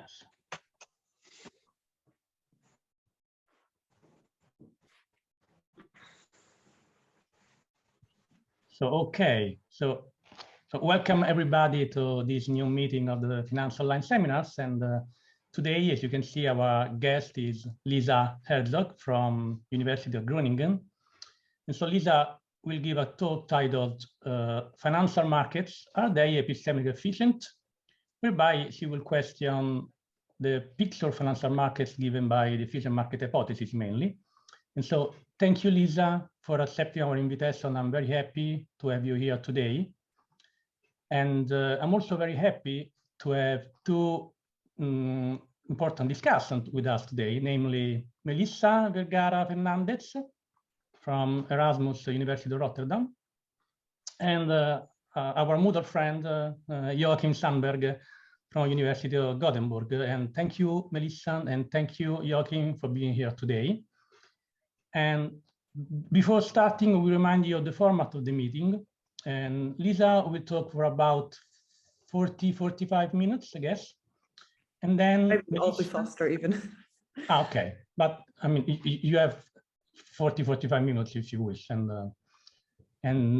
Seminars. So welcome everybody to this new meeting of the Phinance Online Seminars. And today, as you can see, our guest is Lisa Herzog from University of Groningen. And so Lisa will give a talk titled Financial Markets, Are They Epistemically Efficient? Whereby she will question the picture of financial markets given by the efficient market hypothesis mainly. And so thank you, Lisa, for accepting our invitation. I'm very happy to have you here today. And I'm also very happy to have two important discussions with us today, namely Melissa Vergara-Fernandez from Erasmus University of Rotterdam, and our mutual friend, Joachim Sandberg from University of Gothenburg. And thank you, Melissa, and thank you, Joachim, for being here today. And before starting, we remind you of the format of the meeting. And Lisa will talk for about 40-45 minutes, I guess. And then maybe I'll be faster even. Okay, but I mean, you have 40-45 minutes if you wish. And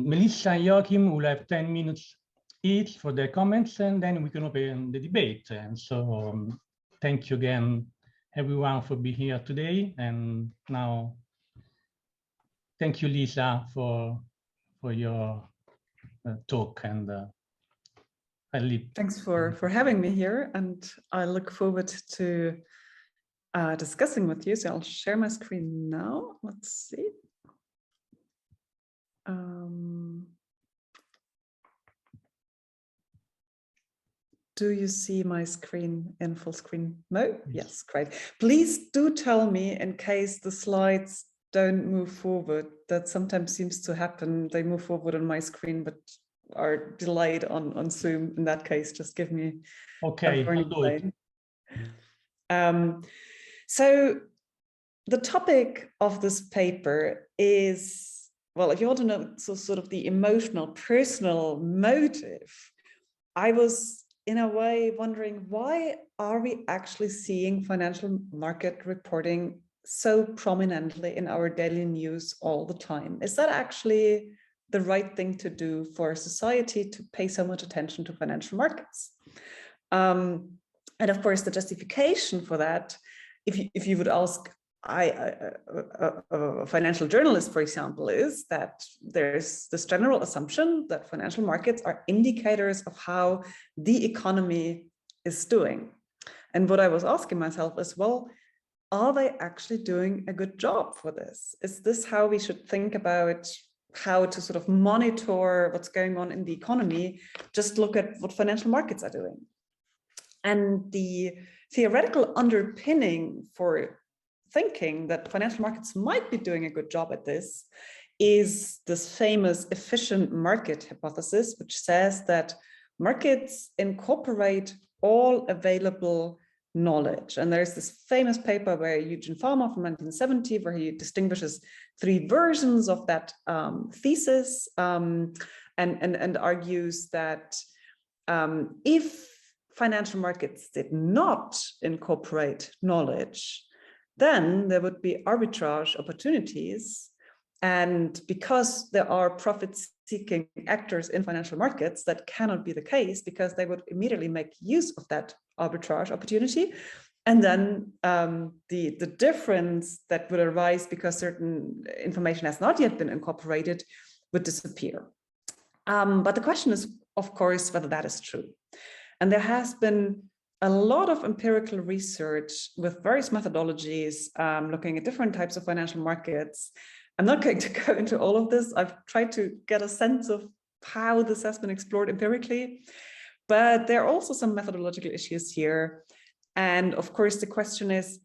Melissa and Joachim will have 10 minutes each for their comments, and then we can open the debate. And so thank you again, everyone, for being here today. And now, thank you, Lisa, for your talk. And I leave. Thanks for having me here, and I look forward to discussing with you. So I'll share my screen now. Let's see. Do you see my screen in full screen mode? Yes, great. Please do tell me in case the slides don't move forward. That sometimes seems to happen. They move forward on my screen, but are delayed on Zoom. In that case, just give me a warning sign. So the topic of this paper is, well, if you want to know sort of the emotional, personal motive, I was in a way wondering, why are we actually seeing financial market reporting so prominently in our daily news all the time? Is that actually the right thing to do for society, to pay so much attention to financial markets? And of course, the justification for that, if you would ask a financial journalist, for example, is that there's this general assumption that financial markets are indicators of how the economy is doing. And what I was asking myself is, well, are they actually doing a good job for this? Is this how we should think about how to sort of monitor what's going on in the economy? Just look at what financial markets are doing. And the theoretical underpinning for thinking that financial markets might be doing a good job at this is this famous efficient market hypothesis, which says that markets incorporate all available knowledge. And there's this famous paper by Eugene Farmer from 1970, where he distinguishes three versions of that thesis and argues that if financial markets did not incorporate knowledge, then there would be arbitrage opportunities. And because there are profit-seeking actors in financial markets, that cannot be the case, because they would immediately make use of that arbitrage opportunity. And then the difference that would arise because certain information has not yet been incorporated would disappear. But the question is, of course, whether that is true. And there has been a lot of empirical research with various methodologies looking at different types of financial markets. I'm not going to go into all of this. I've tried to get a sense of how this has been explored empirically, but there are also some methodological issues here. And of course, the question is,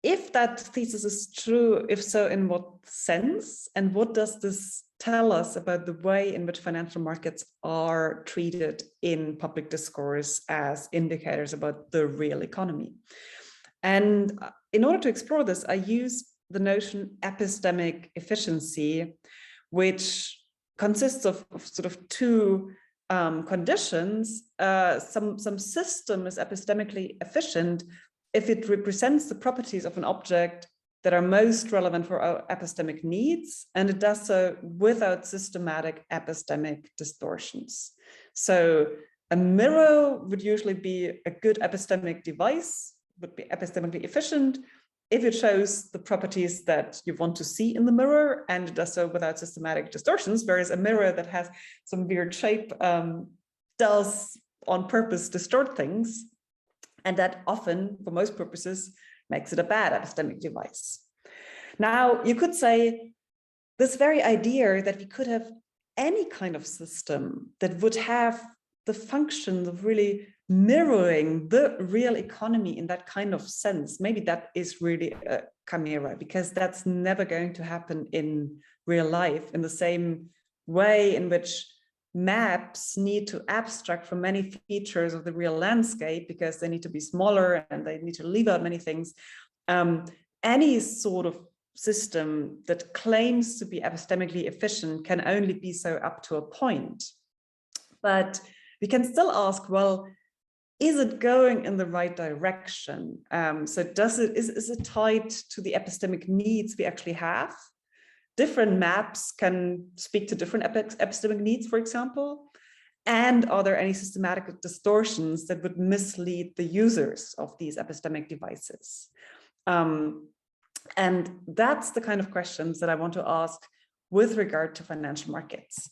if that thesis is true, if so, in what sense? And what does this tell us about the way in which financial markets are treated in public discourse as indicators about the real economy? And in order to explore this, I use the notion epistemic efficiency, which consists of sort of two conditions, some system is epistemically efficient if it represents the properties of an object that are most relevant for our epistemic needs, and it does so without systematic epistemic distortions. So a mirror would usually be a good epistemic device, would be epistemically efficient if it shows the properties that you want to see in the mirror, and it does so without systematic distortions, whereas a mirror that has some weird shape does on purpose distort things, and that often, for most purposes, makes it a bad epistemic device. Now, you could say this very idea that we could have any kind of system that would have the function of really mirroring the real economy in that kind of sense, maybe that is really a chimera, because that's never going to happen in real life in the same way in which maps need to abstract from many features of the real landscape because they need to be smaller and they need to leave out many things. Any sort of system that claims to be epistemically efficient can only be so up to a point. But we can still ask, well, is it going in the right direction? So is it tied to the epistemic needs we actually have? Different maps can speak to different epistemic needs, for example. And are there any systematic distortions that would mislead the users of these epistemic devices? And that's the kind of questions that I want to ask with regard to financial markets.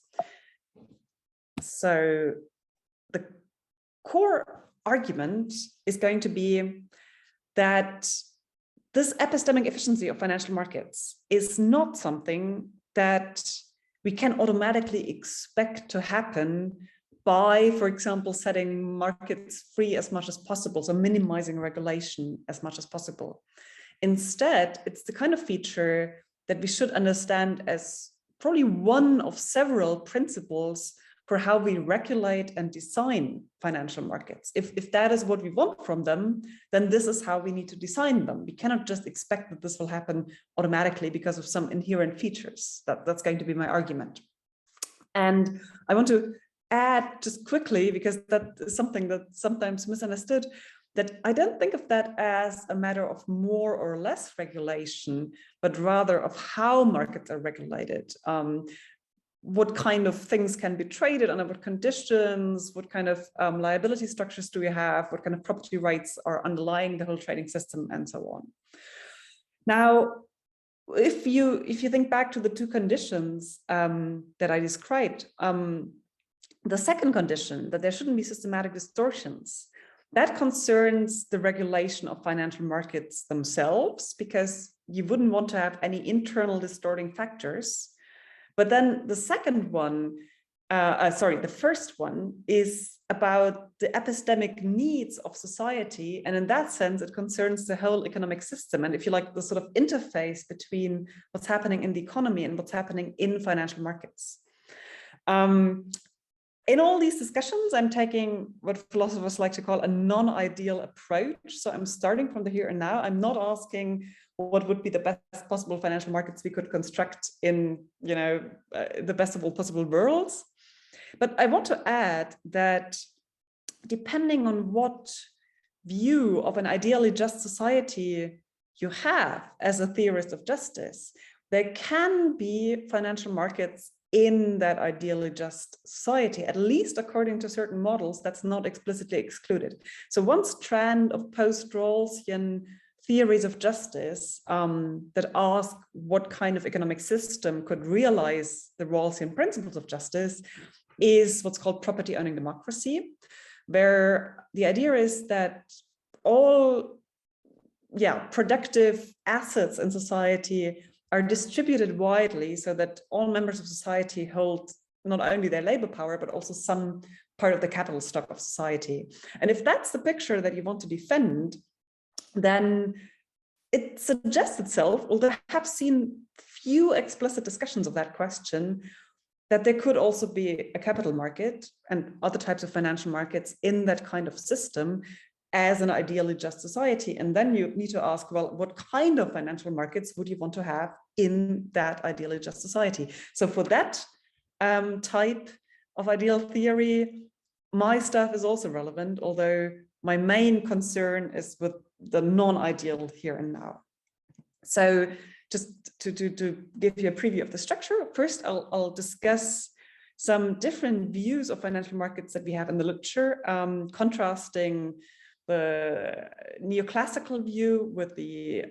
So the core argument is going to be that this epistemic efficiency of financial markets is not something that we can automatically expect to happen by, for example, setting markets free as much as possible, so minimizing regulation as much as possible. Instead, it's the kind of feature that we should understand as probably one of several principles for how we regulate and design financial markets. If that is what we want from them, then this is how we need to design them. We cannot just expect that this will happen automatically because of some inherent features. That's going to be my argument. And I want to add just quickly, because that is something that's sometimes misunderstood, that I don't think of that as a matter of more or less regulation, but rather of how markets are regulated. What kind of things can be traded, under what conditions, what kind of liability structures do we have, what kind of property rights are underlying the whole trading system, and so on. Now, if you think back to the two conditions that I described, the second condition, that there shouldn't be systematic distortions, that concerns the regulation of financial markets themselves, because you wouldn't want to have any internal distorting factors. But then the second one, the first one is about the epistemic needs of society. And in that sense, it concerns the whole economic system. And if you like, the sort of interface between what's happening in the economy and what's happening in financial markets. In all these discussions, I'm taking what philosophers like to call a non-ideal approach. So I'm starting from the here and now. I'm not asking what would be the best possible financial markets we could construct in, the best of all possible worlds. But I want to add that depending on what view of an ideally just society you have as a theorist of justice, there can be financial markets in that ideally just society, at least according to certain models. That's not explicitly excluded. So one strand of post-Rawlsian theories of justice that ask what kind of economic system could realize the Rawlsian principles of justice is what's called property owning democracy, where the idea is that all productive assets in society are distributed widely so that all members of society hold not only their labor power, but also some part of the capital stock of society. And if that's the picture that you want to defend, then it suggests itself, although I have seen few explicit discussions of that question, that there could also be a capital market and other types of financial markets in that kind of system as an ideally just society. And then you need to ask, well, what kind of financial markets would you want to have in that ideally just society? So for that type of ideal theory, my stuff is also relevant, although my main concern is with the non-ideal here and now. So just to give you a preview of the structure, first I'll discuss some different views of financial markets that we have in the literature, contrasting the neoclassical view with the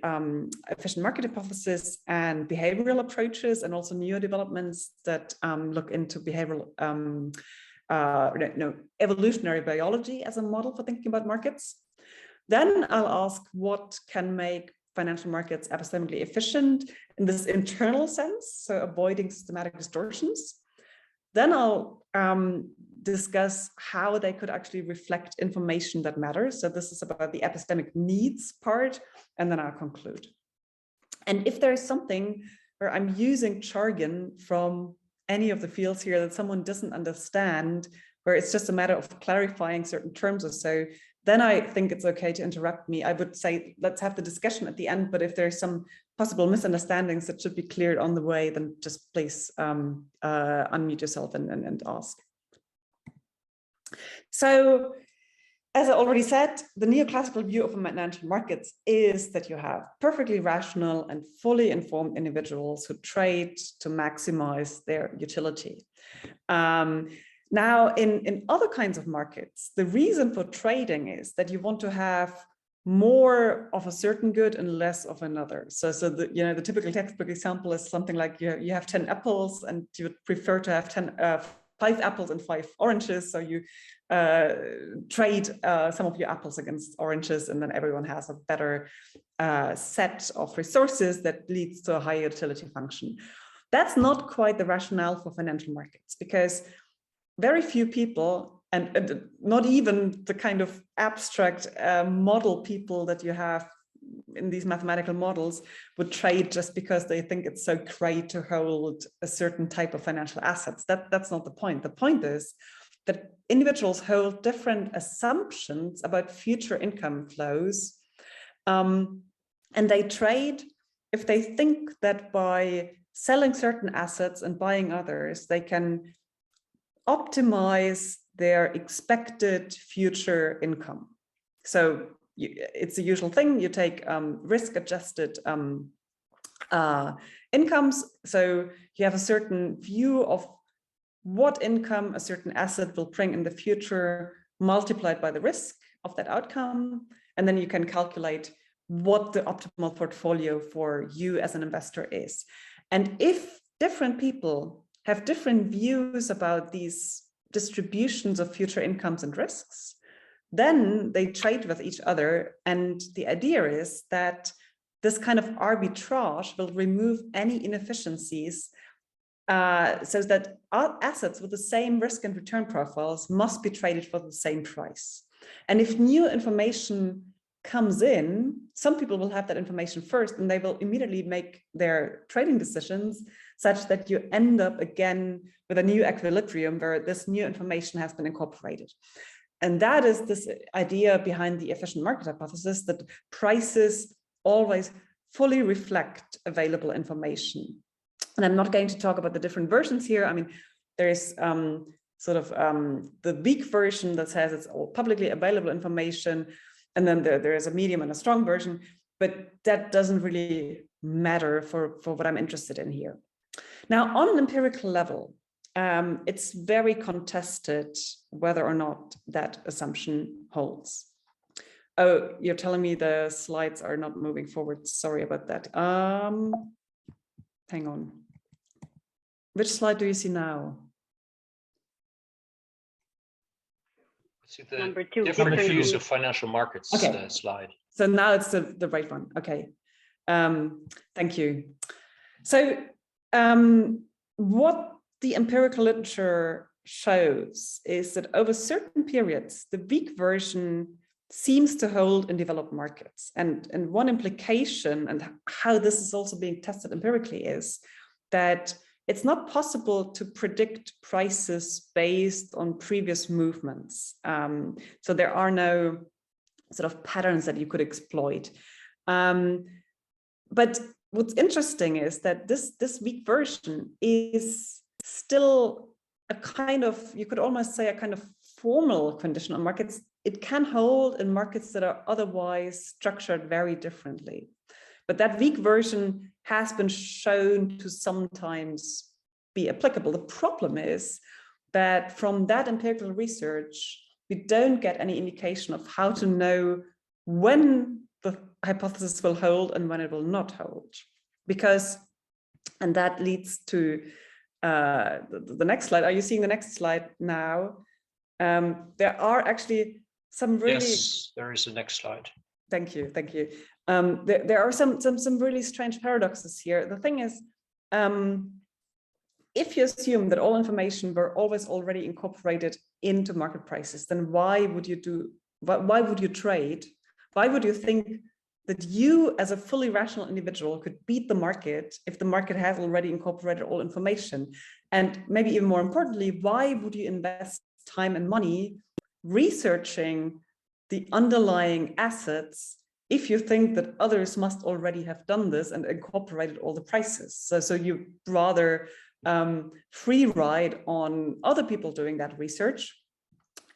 efficient market hypothesis and behavioral approaches, and also neo-developments that look into behavioral, evolutionary biology as a model for thinking about markets. Then I'll ask what can make financial markets epistemically efficient in this internal sense, so avoiding systematic distortions. Then I'll discuss how they could actually reflect information that matters. So this is about the epistemic needs part, and then I'll conclude. And if there's something where I'm using jargon from any of the fields here that someone doesn't understand, where it's just a matter of clarifying certain terms or so, then I think it's okay to interrupt me. I would say, let's have the discussion at the end, but if there's some possible misunderstandings that should be cleared on the way, then just please unmute yourself and ask. So, as I already said, the neoclassical view of financial markets is that you have perfectly rational and fully informed individuals who trade to maximize their utility. Now, in other kinds of markets, the reason for trading is that you want to have more of a certain good and less of another. So the typical textbook example is something like you have 10 apples and you would prefer to have 5 apples and 5 oranges. So you trade some of your apples against oranges, and then everyone has a better set of resources that leads to a higher utility function. That's not quite the rationale for financial markets, because very few people, and not even the kind of abstract model people that you have in these mathematical models, would trade just because they think it's so great to hold a certain type of financial assets. That's not the point. The point is that individuals hold different assumptions about future income flows, and they trade if they think that by selling certain assets and buying others, they can optimize their expected future income. So it's the usual thing. You take risk-adjusted incomes. So you have a certain view of what income a certain asset will bring in the future, multiplied by the risk of that outcome. And then you can calculate what the optimal portfolio for you as an investor is. And if different people have different views about these distributions of future incomes and risks, then they trade with each other. And the idea is that this kind of arbitrage will remove any inefficiencies, so that assets with the same risk and return profiles must be traded for the same price. And if new information comes in, some people will have that information first, and they will immediately make their trading decisions such that you end up again with a new equilibrium where this new information has been incorporated. And that is this idea behind the efficient market hypothesis, that prices always fully reflect available information. And I'm not going to talk about the different versions here. I mean, there is the weak version that says it's all publicly available information, and then there is a medium and a strong version, but that doesn't really matter for what I'm interested in here. Now, on an empirical level, it's very contested whether or not that assumption holds. Oh, you're telling me the slides are not moving forward. Sorry about that. Hang on. Which slide do you see now? See the Number 2. different views of financial markets. Okay. Slide. So now it's the right one. Okay. Thank you. So what the empirical literature shows is that over certain periods, the weak version seems to hold in developed markets. And one implication, and how this is also being tested empirically, is that it's not possible to predict prices based on previous movements. So there are no sort of patterns that you could exploit. But what's interesting is that this weak version is still a kind of, you could almost say, a kind of formal condition on markets. It can hold in markets that are otherwise structured very differently. But that weak version has been shown to sometimes be applicable. The problem is that from that empirical research, we don't get any indication of how to know when the hypothesis will hold and when it will not hold. Because, and that leads to the next slide. Are you seeing the next slide now? There are actually some really— Yes, there is a next slide. Thank you, thank you. There are some really strange paradoxes here. The thing is, if you assume that all information were always already incorporated into market prices, then why would you trade? Why would you think that you as a fully rational individual could beat the market if the market has already incorporated all information? And maybe even more importantly, why would you invest time and money researching the underlying assets if you think that others must already have done this and incorporated all the prices? So you rather free ride on other people doing that research.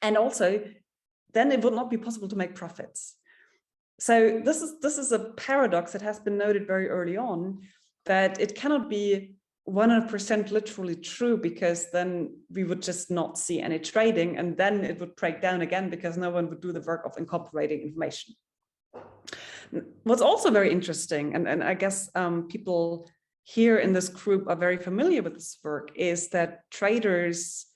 And also, then it would not be possible to make profits. So this is a paradox that has been noted very early on, that it cannot be 100% literally true, because then we would just not see any trading, and then it would break down again because no one would do the work of incorporating information. What's also very interesting, and I guess people here in this group are very familiar with this work, is that traders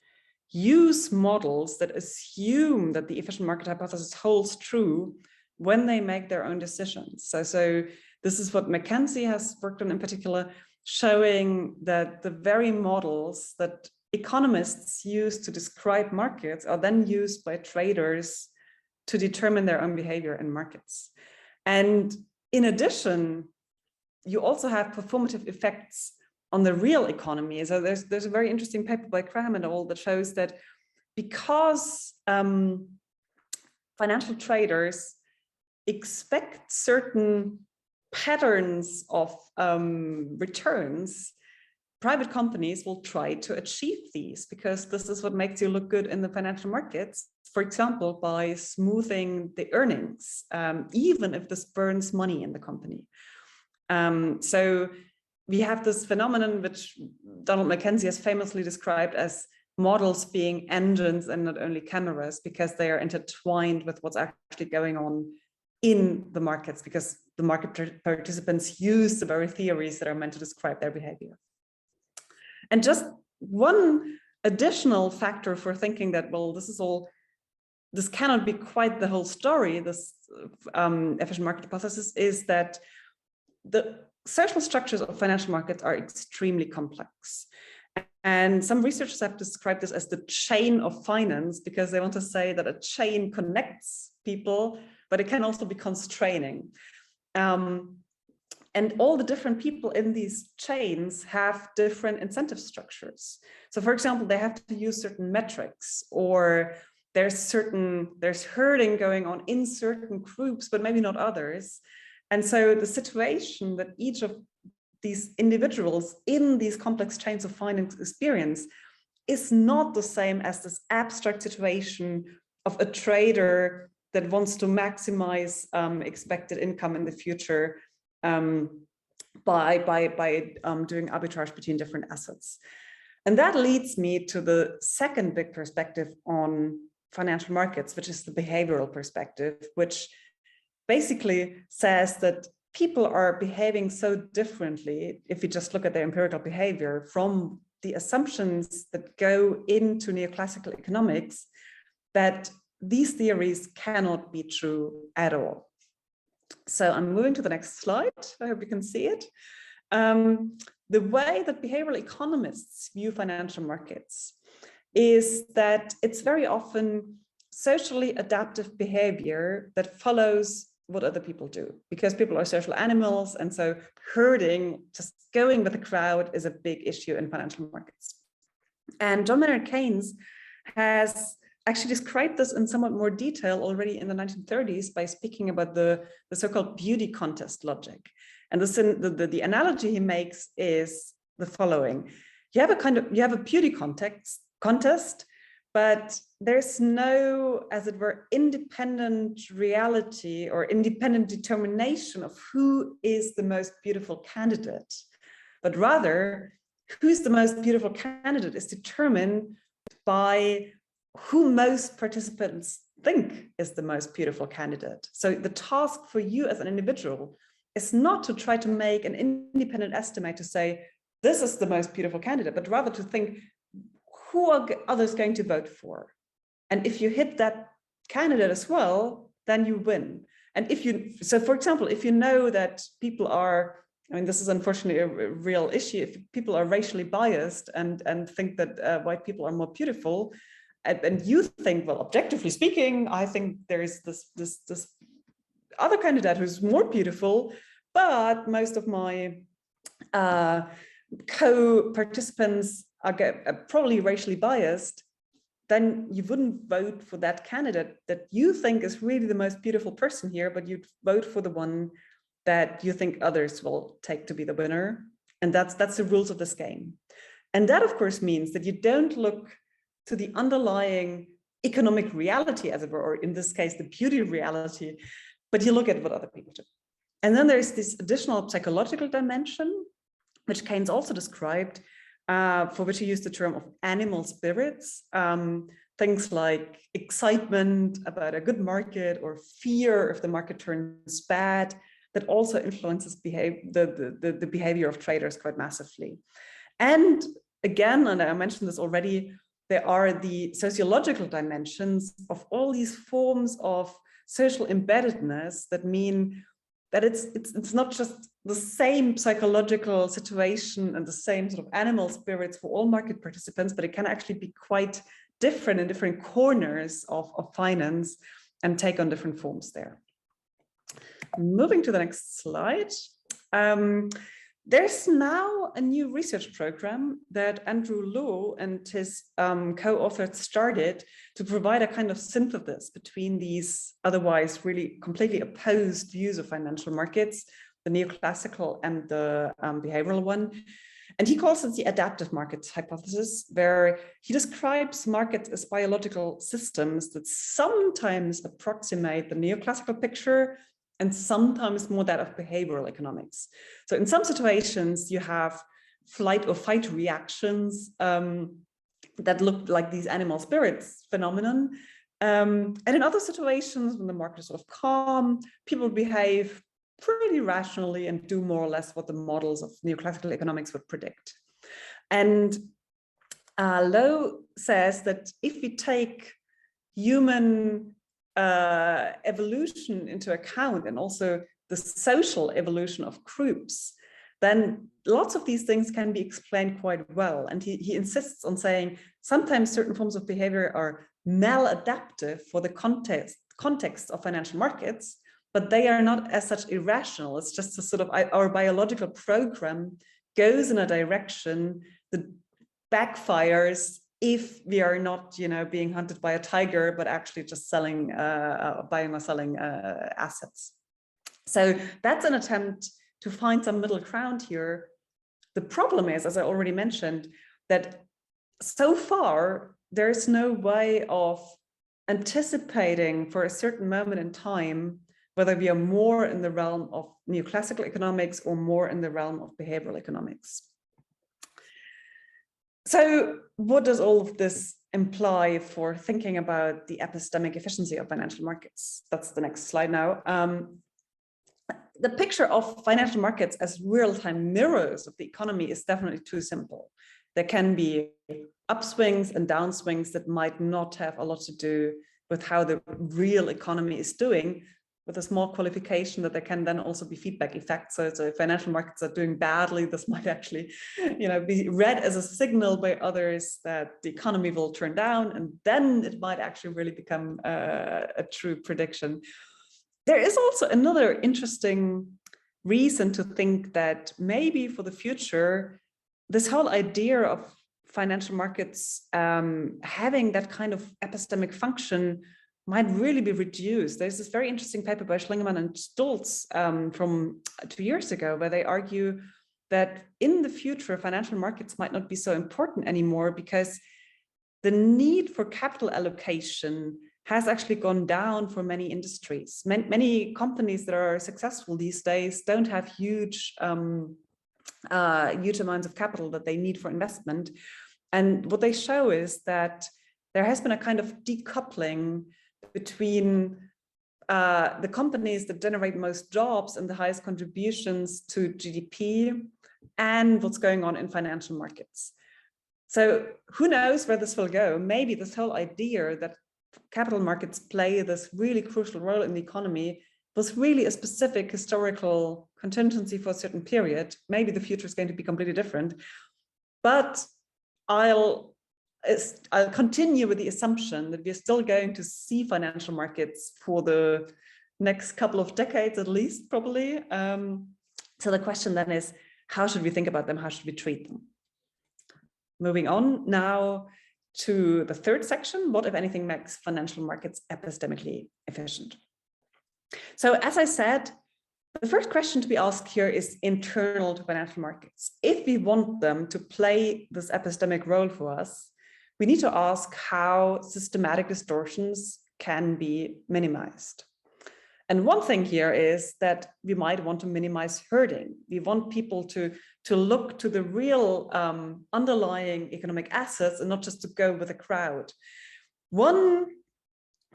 use models that assume that the efficient market hypothesis holds true when they make their own decisions. So this is what McKenzie has worked on in particular, showing that the very models that economists use to describe markets are then used by traders to determine their own behavior in markets. And in addition, you also have performative effects on the real economy. So there's a very interesting paper by Graham et al. That shows that because financial traders expect certain patterns of returns, private companies will try to achieve these, because this is what makes you look good in the financial markets, for example, by smoothing the earnings, even if this burns money in the company. So we have this phenomenon which Donald McKenzie has famously described as models being engines and not only cameras, because they are intertwined with what's actually going on in the markets, because the market participants use the very theories that are meant to describe their behavior. And just one additional factor for thinking that, well, this cannot be quite the whole story, this efficient market hypothesis, is that the social structures of financial markets are extremely complex. And some researchers have described this as the chain of finance, because they want to say that a chain connects people, but it can also be constraining. And all the different people in these chains have different incentive structures. So for example, they have to use certain metrics, or there's herding going on in certain groups, but maybe not others. And so the situation that each of these individuals in these complex chains of finance experience is not the same as this abstract situation of a trader that wants to maximize expected income in the future by doing arbitrage between different assets. And that leads me to the second big perspective on financial markets, which is the behavioral perspective, which basically says that people are behaving so differently, if you just look at their empirical behavior, from the assumptions that go into neoclassical economics, that these theories cannot be true at all. So I'm moving to the next slide. I hope you can see it. The way that behavioral economists view financial markets is that it's very often socially adaptive behavior that follows what other people do, because people are social animals. And so herding, just going with the crowd, is a big issue in financial markets. And John Maynard Keynes has actually described this in somewhat more detail already in the 1930s by speaking about the so-called beauty contest logic. And the analogy he makes is the following: you have a beauty contest contest, but there's no, as it were, independent reality or independent determination of who is the most beautiful candidate, but rather who's the most beautiful candidate is determined by who most participants think is the most beautiful candidate. So the task for you as an individual is not to try to make an independent estimate to say, this is the most beautiful candidate, but rather to think, who are others going to vote for? And if you hit that candidate as well, then you win. And if you, so for example, if you know that people are, I mean, this is unfortunately a real issue, if people are racially biased and think that white people are more beautiful, and you think, well, objectively speaking, I think there is this other candidate who's more beautiful, but most of my co-participants are probably racially biased, then you wouldn't vote for that candidate that you think is really the most beautiful person here, but you'd vote for the one that you think others will take to be the winner. And that's the rules of this game. And that, of course, means that you don't look to the underlying economic reality, as it were, or in this case, the beauty reality, but you look at what other people do. And then there's this additional psychological dimension, which Keynes also described, for which he used the term of animal spirits, things like excitement about a good market or fear if the market turns bad, that also influences the behavior of traders quite massively. And again, and I mentioned this already, there are the sociological dimensions of all these forms of social embeddedness that mean that it's not just the same psychological situation and the same sort of animal spirits for all market participants, but it can actually be quite different in different corners of finance and take on different forms there. Moving to the next slide. There's now a new research program that Andrew Lowe and his co-authors started to provide a kind of synthesis between these otherwise really completely opposed views of financial markets, the neoclassical and the behavioral one. And he calls it the adaptive markets hypothesis, where he describes markets as biological systems that sometimes approximate the neoclassical picture and sometimes more that of behavioral economics. So in some situations, you have flight or fight reactions that look like these animal spirits phenomenon. And in other situations, when the market is sort of calm, people behave pretty rationally and do more or less what the models of neoclassical economics would predict. And Lowe says that if we take human evolution into account and also the social evolution of groups, then lots of these things can be explained quite well. And he insists on saying sometimes certain forms of behavior are maladaptive for the context of financial markets, but they are not as such irrational. It's just a sort of our biological program goes in a direction that backfires if we are not, being hunted by a tiger, but actually just selling, buying or selling assets. So that's an attempt to find some middle ground here. The problem is, as I already mentioned, that so far there's no way of anticipating for a certain moment in time whether we are more in the realm of neoclassical economics or more in the realm of behavioral economics. So what does all of this imply for thinking about the epistemic efficiency of financial markets? That's the next slide now. The picture of financial markets as real-time mirrors of the economy is definitely too simple. There can be upswings and downswings that might not have a lot to do with how the real economy is doing, with a small qualification that there can then also be feedback effects. So if financial markets are doing badly, this might actually, be read as a signal by others that the economy will turn down, and then it might actually really become a true prediction. There is also another interesting reason to think that maybe for the future, this whole idea of financial markets having that kind of epistemic function might really be reduced. There's this very interesting paper by Schlingemann and Stolz from 2 years ago, where they argue that in the future, financial markets might not be so important anymore because the need for capital allocation has actually gone down for many industries. Many companies that are successful these days don't have huge amounts of capital that they need for investment. And what they show is that there has been a kind of decoupling between the companies that generate most jobs and the highest contributions to GDP and what's going on in financial markets. So who knows where this will go? Maybe this whole idea that capital markets play this really crucial role in the economy was really a specific historical contingency for a certain period. Maybe the future is going to be completely different. But I'll continue with the assumption that we're still going to see financial markets for the next couple of decades at least, probably. So the question then is, how should we think about them? How should we treat them? Moving on now to the third section, what, if anything, makes financial markets epistemically efficient? So as I said, the first question to be asked here is internal to financial markets. If we want them to play this epistemic role for us, we need to ask how systematic distortions can be minimized. And one thing here is that we might want to minimize herding. We want people to look to the real underlying economic assets and not just to go with the crowd. One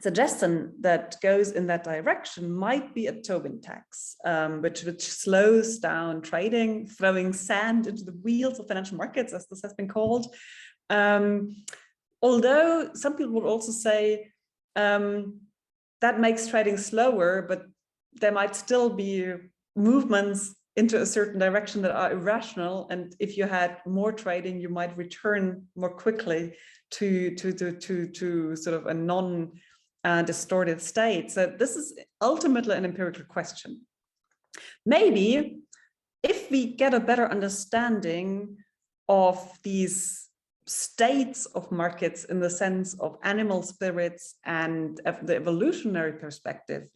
suggestion that goes in that direction might be a Tobin tax, which slows down trading, throwing sand into the wheels of financial markets, as this has been called. Although some people would also say that makes trading slower, but there might still be movements into a certain direction that are irrational. And if you had more trading, you might return more quickly to sort of a non-distorted state. So this is ultimately an empirical question. Maybe if we get a better understanding of these states of markets in the sense of animal spirits and the evolutionary perspective,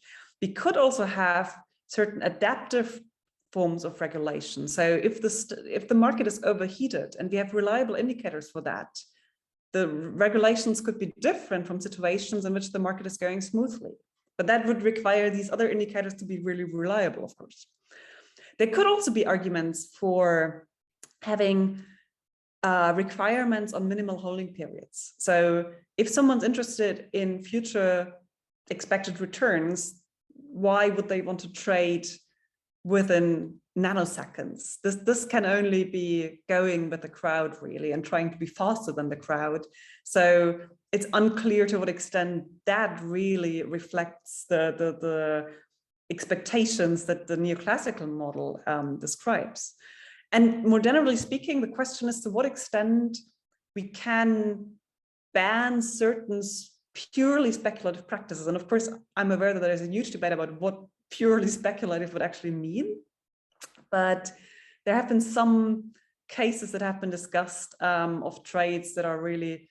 we could also have certain adaptive forms of regulation. So if the market is overheated and we have reliable indicators for that, the regulations could be different from situations in which the market is going smoothly. But that would require these other indicators to be really reliable, of course. There could also be arguments for having requirements on minimal holding periods. So if someone's interested in future expected returns, why would they want to trade within nanoseconds? This can only be going with the crowd, really, and trying to be faster than the crowd. So it's unclear to what extent that really reflects the expectations that the neoclassical model describes. And more generally speaking, the question is to what extent we can ban certain purely speculative practices. And of course, I'm aware that there's a huge debate about what purely speculative would actually mean. But there have been some cases that have been discussed of trades that are really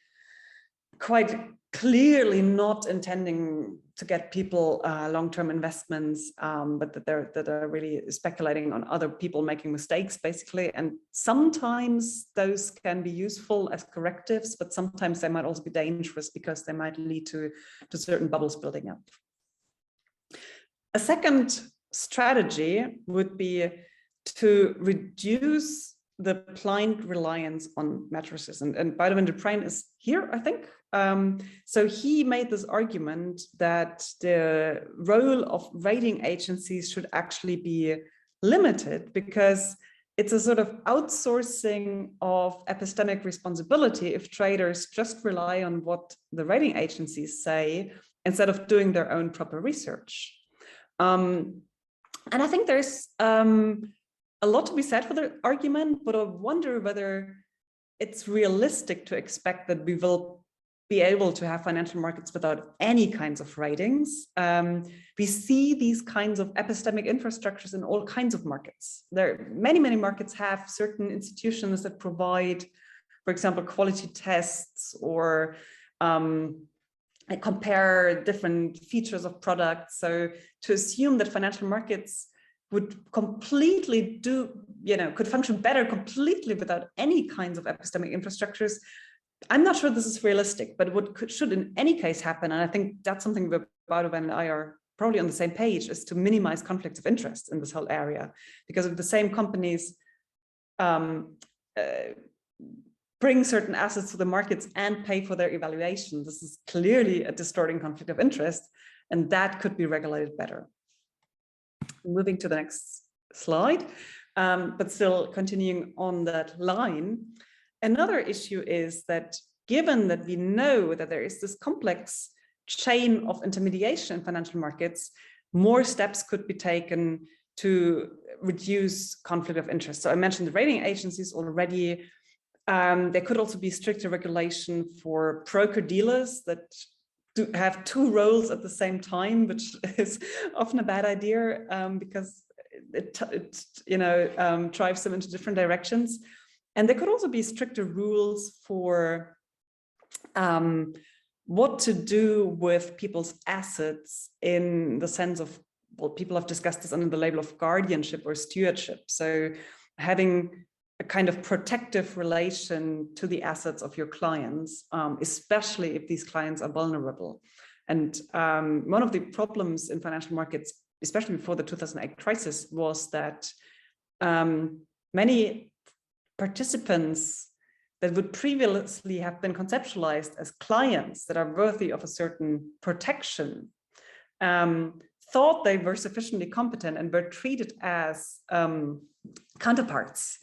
quite clearly not intending to get people long-term investments, but that are really speculating on other people making mistakes, basically. And sometimes those can be useful as correctives, but sometimes they might also be dangerous because they might lead to certain bubbles building up. A second strategy would be to reduce the blind reliance on matrices. And Benjamin Duprin is here, I think. So he made this argument that the role of rating agencies should actually be limited because it's a sort of outsourcing of epistemic responsibility if traders just rely on what the rating agencies say instead of doing their own proper research. And I think there's a lot to be said for the argument, but I wonder whether it's realistic to expect that we will be able to have financial markets without any kinds of ratings. We see these kinds of epistemic infrastructures in all kinds of markets. Many markets have certain institutions that provide, for example, quality tests or compare different features of products. So to assume that financial markets would completely could function better completely without any kinds of epistemic infrastructures I'm not sure this is realistic, but what should in any case happen, and I think that's something Baudovan and I are probably on the same page, is to minimize conflicts of interest in this whole area. Because if the same companies bring certain assets to the markets and pay for their evaluation, this is clearly a distorting conflict of interest, and that could be regulated better. Moving to the next slide, but still continuing on that line. Another issue is that given that we know that there is this complex chain of intermediation in financial markets, more steps could be taken to reduce conflict of interest. So I mentioned the rating agencies already. There could also be stricter regulation for broker dealers that have two roles at the same time, which is often a bad idea because it drives them into different directions. And there could also be stricter rules for what to do with people's assets, in the sense of, well, people have discussed this under the label of guardianship or stewardship. So having a kind of protective relation to the assets of your clients, especially if these clients are vulnerable. And one of the problems in financial markets, especially before the 2008 crisis, was that many participants that would previously have been conceptualized as clients that are worthy of a certain protection thought they were sufficiently competent and were treated as counterparts.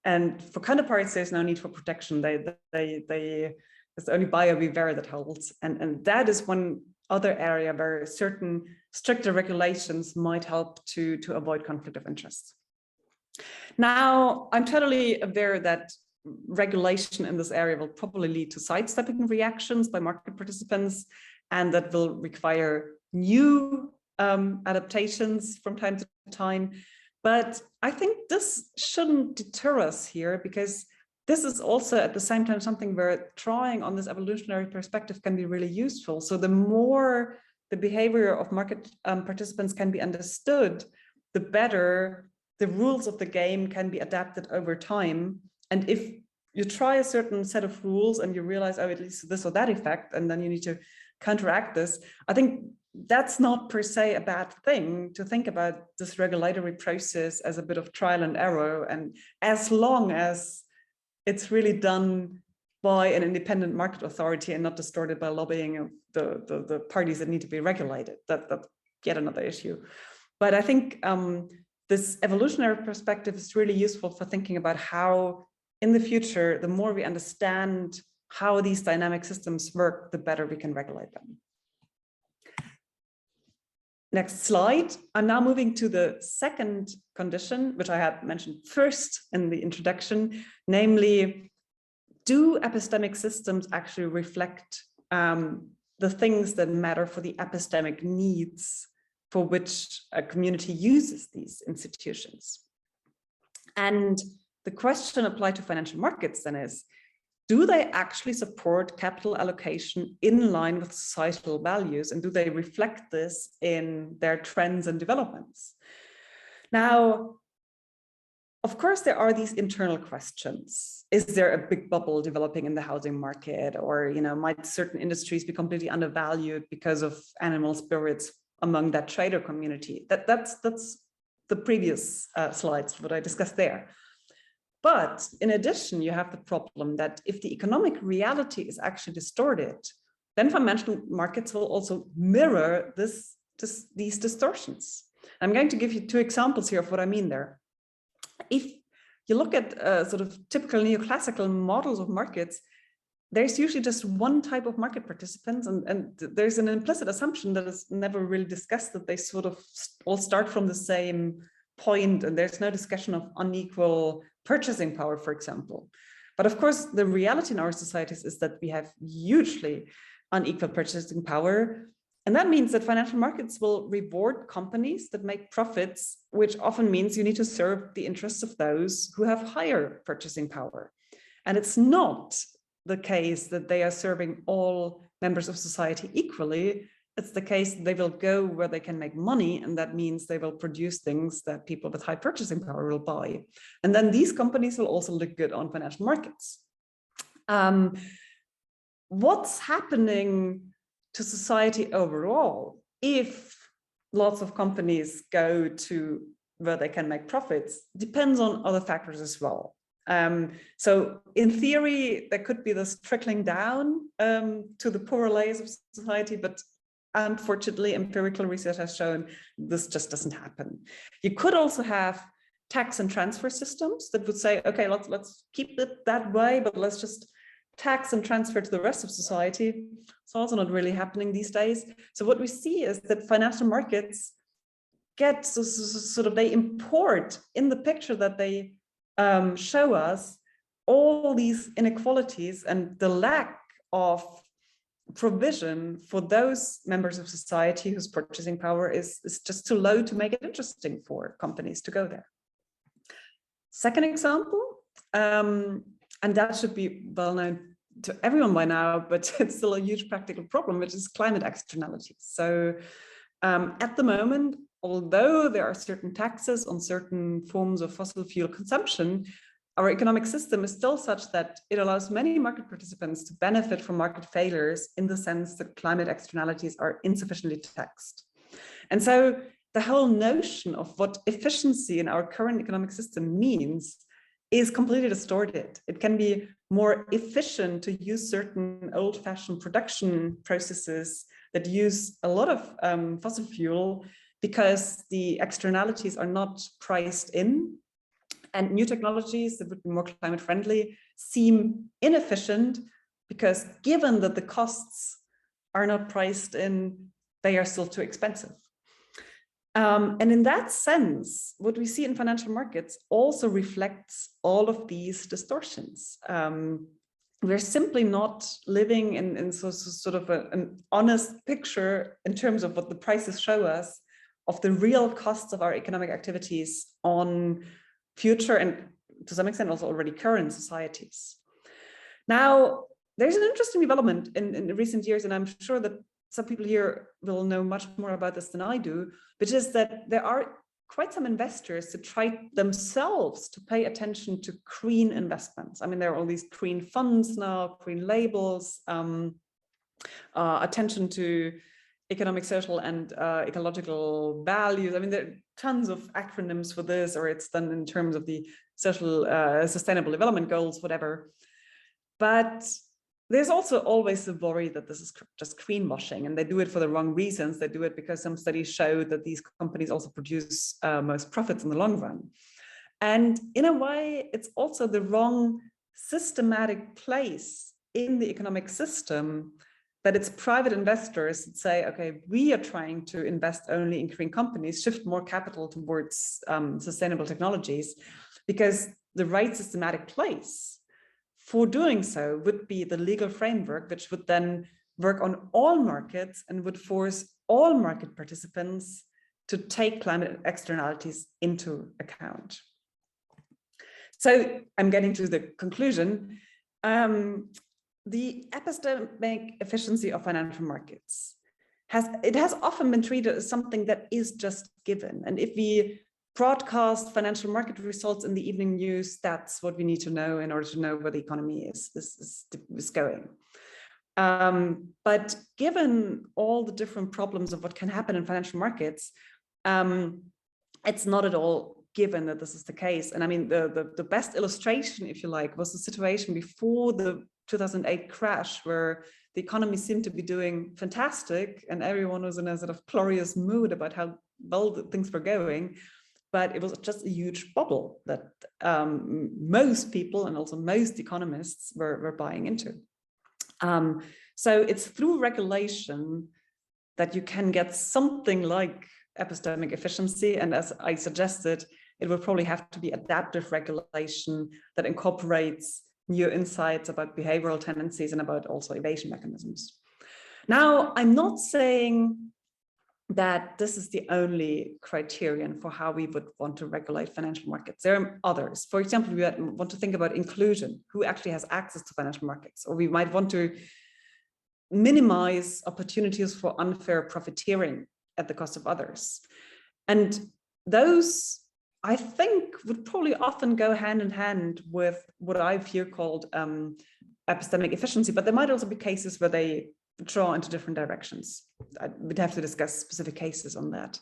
And for counterparts, there's no need for protection. It's only buyer beware that holds. And that is one other area where certain stricter regulations might help to avoid conflict of interest. Now, I'm totally aware that regulation in this area will probably lead to sidestepping reactions by market participants, and that will require new adaptations from time to time. But I think this shouldn't deter us here, because this is also at the same time something where drawing on this evolutionary perspective can be really useful. So the more the behavior of market participants can be understood, the better the rules of the game can be adapted over time. And if you try a certain set of rules and you realize, oh, it leads to this or that effect, and then you need to counteract this, I think that's not per se a bad thing, to think about this regulatory process as a bit of trial and error. And as long as it's really done by an independent market authority and not distorted by lobbying of the parties that need to be regulated, that's yet another issue. But I think this evolutionary perspective is really useful for thinking about how, in the future, the more we understand how these dynamic systems work, the better we can regulate them. Next slide. I'm now moving to the second condition, which I had mentioned first in the introduction, namely, do epistemic systems actually reflect the things that matter for the epistemic needs for which a community uses these institutions? And the question applied to financial markets then is, do they actually support capital allocation in line with societal values? And do they reflect this in their trends and developments? Now, of course, there are these internal questions. Is there a big bubble developing in the housing market? Or, might certain industries be completely undervalued because of animal spirits among that trader community? That's the previous slides, what I discussed there. But in addition, you have the problem that if the economic reality is actually distorted, then financial markets will also mirror these distortions. I'm going to give you two examples here of what I mean there. If you look at sort of typical neoclassical models of markets, there's usually just one type of market participants, and there's an implicit assumption that is never really discussed, that they sort of all start from the same point, and there's no discussion of unequal purchasing power, for example. But of course, the reality in our societies is that we have hugely unequal purchasing power. And that means that financial markets will reward companies that make profits, which often means you need to serve the interests of those who have higher purchasing power. And it's not the case that they are serving all members of society equally. It's the case that they will go where they can make money, and that means they will produce things that people with high purchasing power will buy. And then these companies will also look good on financial markets. what's happening to society overall if lots of companies go to where they can make profits depends on other factors as well. So in theory, there could be this trickling down to the poorer layers of society, but unfortunately, empirical research has shown this just doesn't happen. You could also have tax and transfer systems that would say, okay, let's keep it that way, but let's just tax and transfer to the rest of society. It's also not really happening these days. So what we see is that financial markets get sort of, they import in the picture that they show us all these inequalities and the lack of provision for those members of society whose purchasing power is just too low to make it interesting for companies to go there. Second example, and that should be well known to everyone by now, but it's still a huge practical problem, which is climate externalities. So at the moment, although there are certain taxes on certain forms of fossil fuel consumption, our economic system is still such that it allows many market participants to benefit from market failures in the sense that climate externalities are insufficiently taxed. And so the whole notion of what efficiency in our current economic system means is completely distorted. It can be more efficient to use certain old-fashioned production processes that use a lot of fossil fuel because the externalities are not priced in, and new technologies that would be more climate friendly seem inefficient because given that the costs are not priced in, they are still too expensive. And in that sense, what we see in financial markets also reflects all of these distortions. We're simply not living in sort of an honest picture in terms of what the prices show us of the real costs of our economic activities on future and to some extent also already current societies. Now, there's an interesting development in recent years, and I'm sure that some people here will know much more about this than I do, which is that there are quite some investors to try themselves to pay attention to green investments. I mean, there are all these green funds now, green labels, attention to economic, social, and ecological values. I mean, there are tons of acronyms for this, or it's done in terms of the social sustainable development goals, whatever. But there's also always the worry that this is just greenwashing, and they do it for the wrong reasons. They do it because some studies show that these companies also produce most profits in the long run. And in a way, it's also the wrong systematic place in the economic system that it's private investors that say, okay, we are trying to invest only in green companies, shift more capital towards sustainable technologies, because the right systematic place for doing so would be the legal framework, which would then work on all markets and would force all market participants to take climate externalities into account. So I'm getting to the conclusion. The epistemic efficiency of financial markets has often been treated as something that is just given. And if we broadcast financial market results in the evening news, that's what we need to know in order to know where the economy is going. But given all the different problems of what can happen in financial markets, it's not at all given that this is the case. And I mean, the best illustration, if you like, was the situation before the 2008 crash, where the economy seemed to be doing fantastic and everyone was in a sort of glorious mood about how well things were going. But it was just a huge bubble that most people and also most economists were buying into. So it's through regulation that you can get something like epistemic efficiency. And as I suggested, it will probably have to be adaptive regulation that incorporates new insights about behavioral tendencies and about also evasion mechanisms. Now, I'm not saying that this is the only criterion for how we would want to regulate financial markets. There are others. For example, we want to think about inclusion, who actually has access to financial markets, or we might want to minimize opportunities for unfair profiteering at the cost of others. And those, I think, would probably often go hand in hand with what I've here called epistemic efficiency, but there might also be cases where they draw into different directions. We'd have to discuss specific cases on that.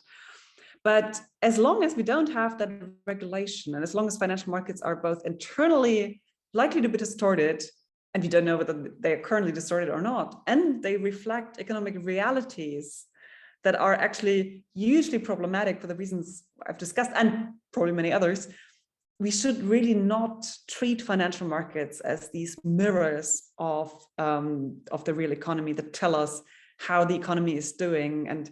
But as long as we don't have that regulation, and as long as financial markets are both internally likely to be distorted, and we don't know whether they are currently distorted or not, and they reflect economic realities that are actually usually problematic for the reasons I've discussed, and probably many others, we should really not treat financial markets as these mirrors of the real economy that tell us how the economy is doing. And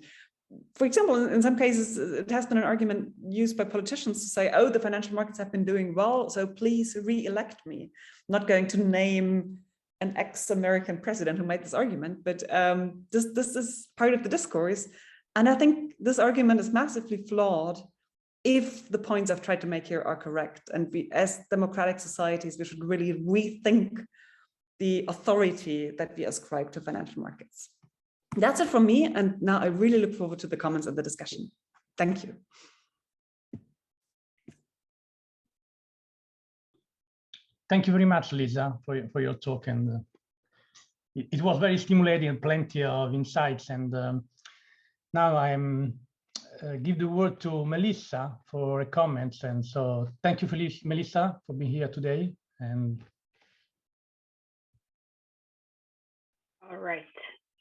for example, in some cases, it has been an argument used by politicians to say, oh, the financial markets have been doing well, so please re-elect me. I'm not going to name an ex-American president who made this argument, but this is part of the discourse. And I think this argument is massively flawed if the points I've tried to make here are correct. And we, as democratic societies, we should really rethink the authority that we ascribe to financial markets. That's it from me. And now I really look forward to the comments and the discussion. Thank you. Thank you very much, Lisa, for your talk. And it was very stimulating and plenty of insights. And now I'm give the word to Melissa for comments. And so thank you, Melissa, for being here today. And all right.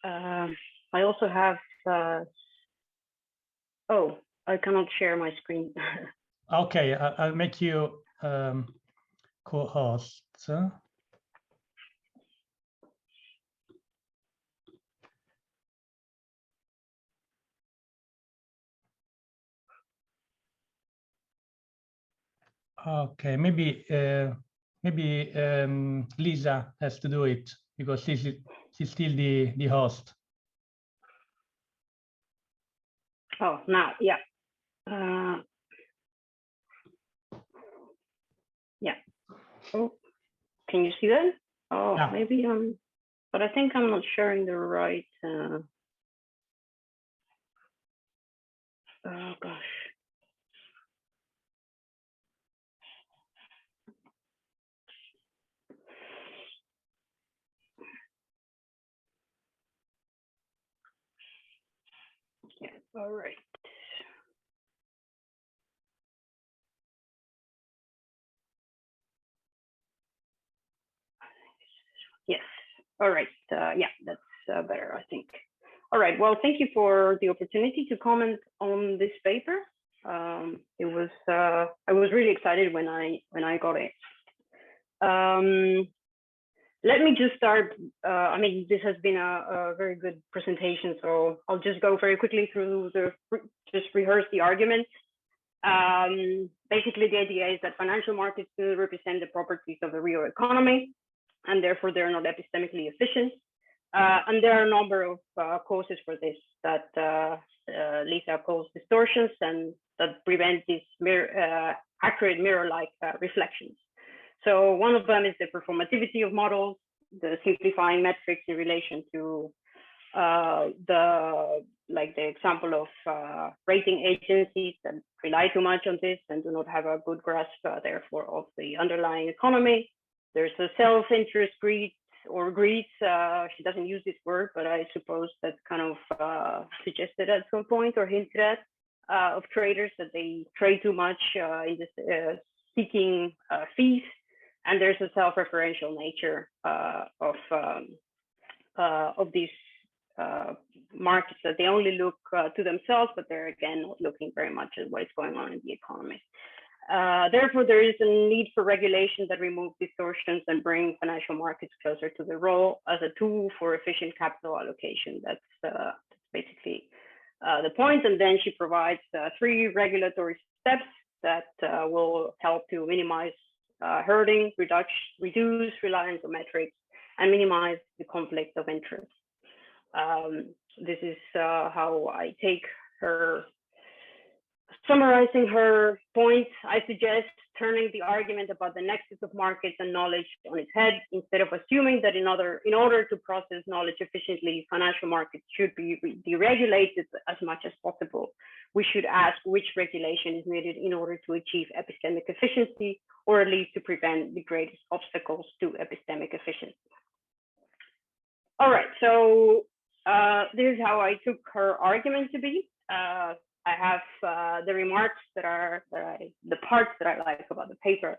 I also have, oh, I cannot share my screen. Okay, I'll make you co-host. Okay, maybe Lisa has to do it because she's still the host. Oh, now, yeah. Yeah. Oh, can you see that? Oh, yeah. Maybe but I think I'm not sharing the right. Oh gosh. Yeah. All right. Yes. All right. Yeah, that's better, I think. All right. Well, thank you for the opportunity to comment on this paper. It was I was really excited when I got it. Let me just start. I mean, this has been a very good presentation, so I'll just go very quickly through just rehearse the arguments. Basically, the idea is that financial markets do represent the properties of the real economy, and therefore they're not epistemically efficient. And there are a number of causes for this that Lisa calls distortions and that prevent these accurate mirror-like reflections. So one of them is the performativity of models, the simplifying metrics in relation to the example of rating agencies that rely too much on this and do not have a good grasp, therefore, of the underlying economy. There's a self-interest greed or greed. She doesn't use this word, but I suppose that's kind of suggested at some point or hinted at of traders, that they trade too much in this seeking fees. And there's a self-referential nature of these markets, that they only look to themselves, but they're again not looking very much at what is going on in the economy. Therefore, there is a need for regulation that remove distortions and bring financial markets closer to their role as a tool for efficient capital allocation. That's basically the point. And then she provides 3 regulatory steps that will help to minimize herding, reduce reliance on metrics, and minimize the conflict of interest. This is how I take her summarizing her points, I suggest turning the argument about the nexus of markets and knowledge on its head. Instead of assuming that in order to process knowledge efficiently, financial markets should be deregulated as much as possible, we should ask which regulation is needed in order to achieve epistemic efficiency, or at least to prevent the greatest obstacles to epistemic efficiency. All right, so this is how I took her argument to be. I have the remarks the parts that I like about the paper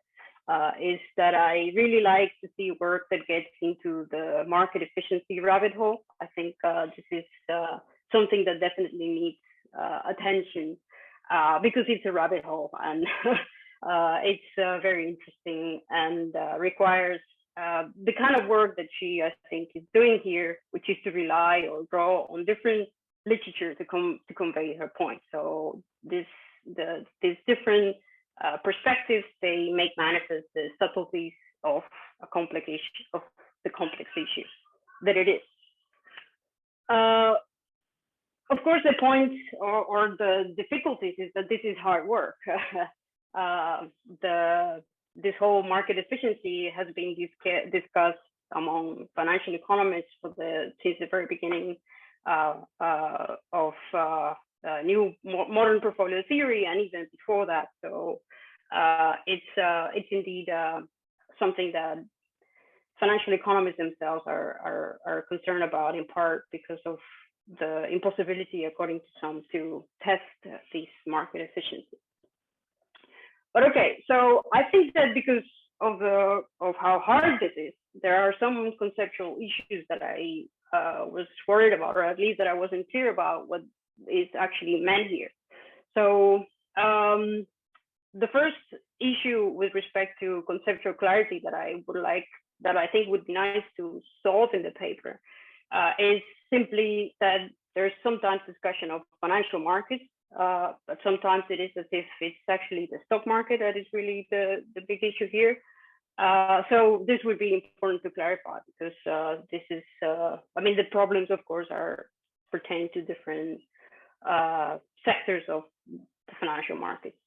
is that I really like to see work that gets into the market efficiency rabbit hole. I think this is something that definitely needs attention because it's a rabbit hole, and it's very interesting and requires the kind of work that she, I think, is doing here, which is to rely or draw on different literature to convey her point. So these different perspectives, they make manifest the subtleties of the complex issues that it is. Of course, the point or the difficulties is that this is hard work. This whole market efficiency has been discussed among financial economists since the very beginning of new modern portfolio theory, and even before that. So it's indeed something that financial economists themselves are concerned about, in part because of the impossibility, according to some, to test this market efficiency. But okay, so I think that because of how hard this is, there are some conceptual issues that I was worried about, or at least that I wasn't clear about what is actually meant here. So the first issue with respect to conceptual clarity that I think would be nice to solve in the paper is simply that there's sometimes discussion of financial markets, but sometimes it is as if it's actually the stock market that is really the big issue here. So this would be important to clarify, because this is, I mean, the problems, of course, pertain to different sectors of the financial markets.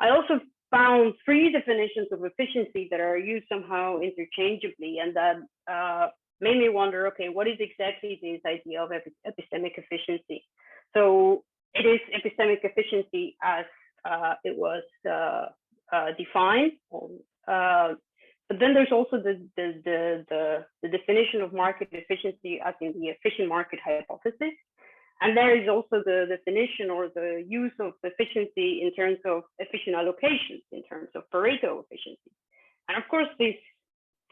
I also found 3 definitions of efficiency that are used somehow interchangeably, and that made me wonder, okay, what is exactly this idea of epistemic efficiency? So it is epistemic efficiency as it was defined. But then there's also the definition of market efficiency as in the efficient market hypothesis. And there is also the definition or the use of efficiency in terms of efficient allocations, in terms of Pareto efficiency. And of course, these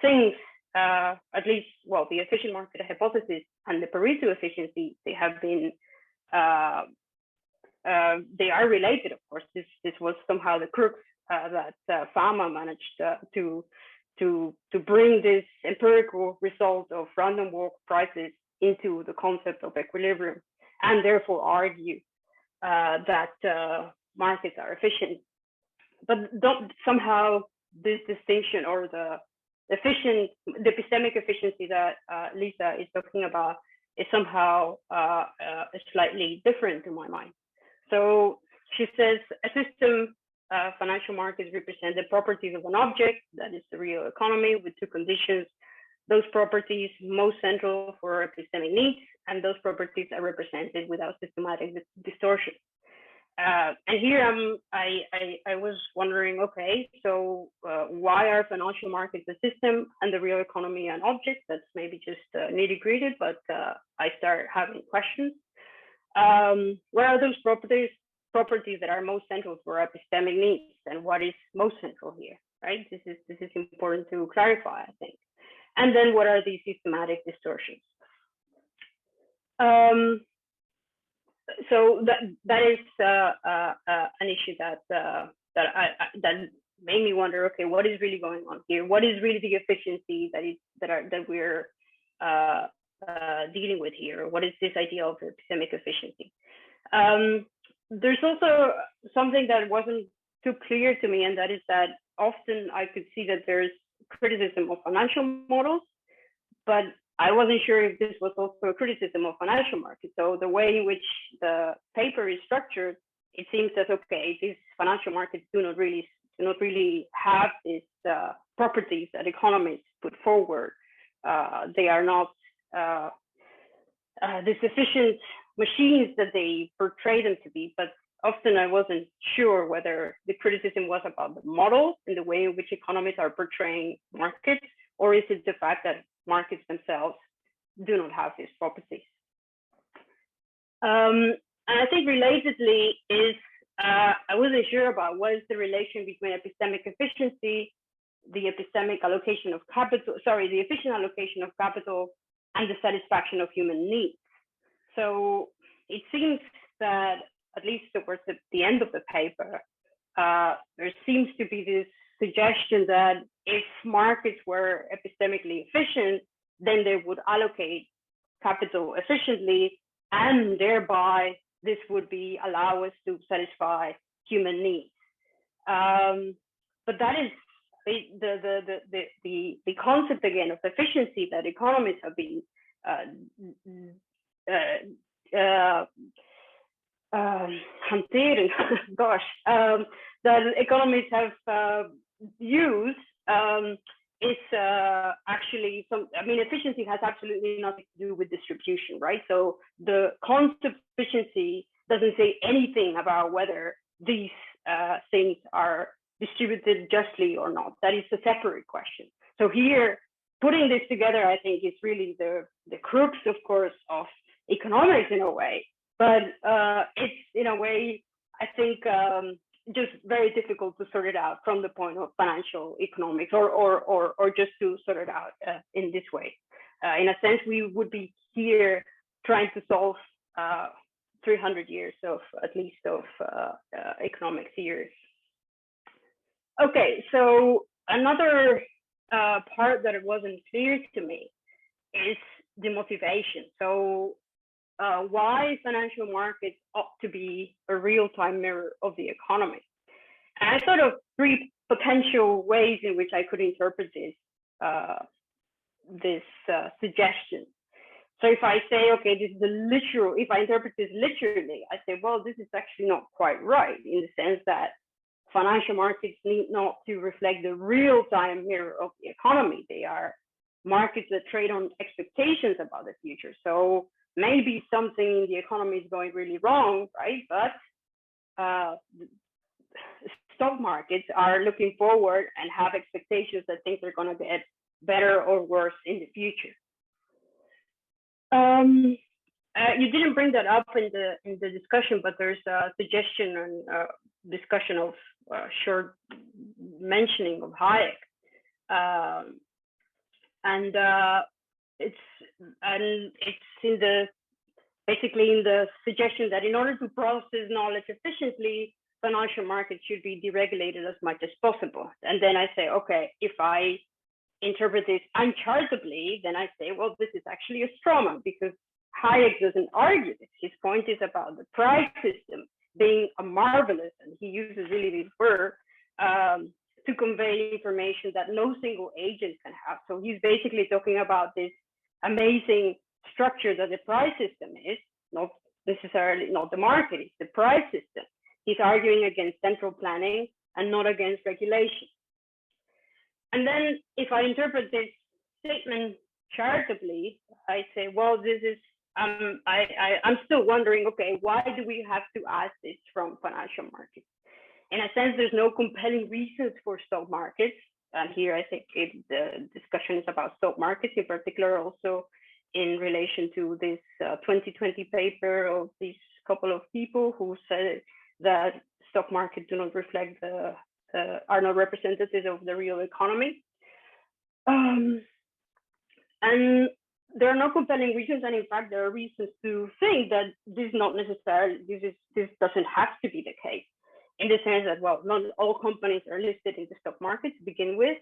things, at least, well, the efficient market hypothesis and the Pareto efficiency, they have been, they are related, of course. This was somehow the crux that Fama managed to bring this empirical result of random walk prices into the concept of equilibrium, and therefore argue that markets are efficient. But don't somehow this distinction or the epistemic efficiency that Lisa is talking about is somehow slightly different to my mind. So she says a system, financial markets represent the properties of an object, that is the real economy, with 2 conditions. Those properties most central for epistemic needs, and those properties are represented without systematic distortion. And here I was wondering, okay, so why are financial markets a system and the real economy an object? That's maybe just nitty-gritty, but I start having questions. What are those properties that are most central for epistemic needs, and what is most central here, right? This is important to clarify, I think. And then what are these systematic distortions? So that is an issue that made me wonder, okay, what is really going on here? What is really the efficiency that we're dealing with here? What is this idea of epistemic efficiency? There's also something that wasn't too clear to me, and that is that often I could see that there's criticism of financial models, but I wasn't sure if this was also a criticism of financial markets. So the way in which the paper is structured, it seems that, okay, these financial markets do not really have these properties that economists put forward. They are not the sufficient machines that they portray them to be, but often I wasn't sure whether the criticism was about the model and the way in which economists are portraying markets, or is it the fact that markets themselves do not have these properties. And I think relatedly is, I wasn't sure about what is the relation between epistemic efficiency, the epistemic allocation of capital, the efficient allocation of capital, and the satisfaction of human needs. So it seems that, at least towards the end of the paper, there seems to be this suggestion that if markets were epistemically efficient, then they would allocate capital efficiently, and thereby this would allow us to satisfy human needs. But that is the concept again of efficiency that economists have been that economists have used is actually efficiency has absolutely nothing to do with distribution, right? So the concept of efficiency doesn't say anything about whether these things are distributed justly or not. That is a separate question. So here, putting this together, I think, is really the crux, of course, of economics in a way. But it's, in a way, I think, just very difficult to sort it out from the point of financial economics, or just to sort it out in this way. In a sense, we would be here trying to solve 300 years of, at least, of economic theories. Okay, so another part that it wasn't clear to me is the motivation. So why financial markets ought to be a real-time mirror of the economy. And I thought of three potential ways in which I could interpret this, suggestion. So if I say, okay, this is a literal, if I interpret this literally, I say, well, this is actually not quite right, in the sense that financial markets need not to reflect the real-time mirror of the economy. They are markets that trade on expectations about the future. So maybe something in the economy is going really wrong, right? But stock markets are looking forward and have expectations that things are going to get better or worse in the future. You didn't bring that up in the discussion, but there's a suggestion and discussion of short mentioning of Hayek, and it's in the basically in the suggestion that in order to process knowledge efficiently, financial markets should be deregulated as much as possible. And then I say, okay, if I interpret this uncharitably, then I say, well, this is actually a straw man, because Hayek doesn't argue this. His point is about the price system being a marvelous, and he uses really this word to convey information that no single agent can have. So he's basically talking about this amazing structure that the price system is, not necessarily not the market, it's the price system. He's arguing against central planning and not against regulation. And then if I interpret this statement charitably, I say, well, this is, I'm still wondering, okay, why do we have to ask this from financial markets? In a sense, there's no compelling reasons for stock markets. And here I think the discussion is about stock markets, in particular also in relation to this 2020 paper of these couple of people who said that stock markets do not reflect are not representative of the real economy. And there are no compelling reasons, and in fact, there are reasons to think that this is not necessarily, this doesn't have to be the case, in the sense that, well, not all companies are listed in the stock market to begin with.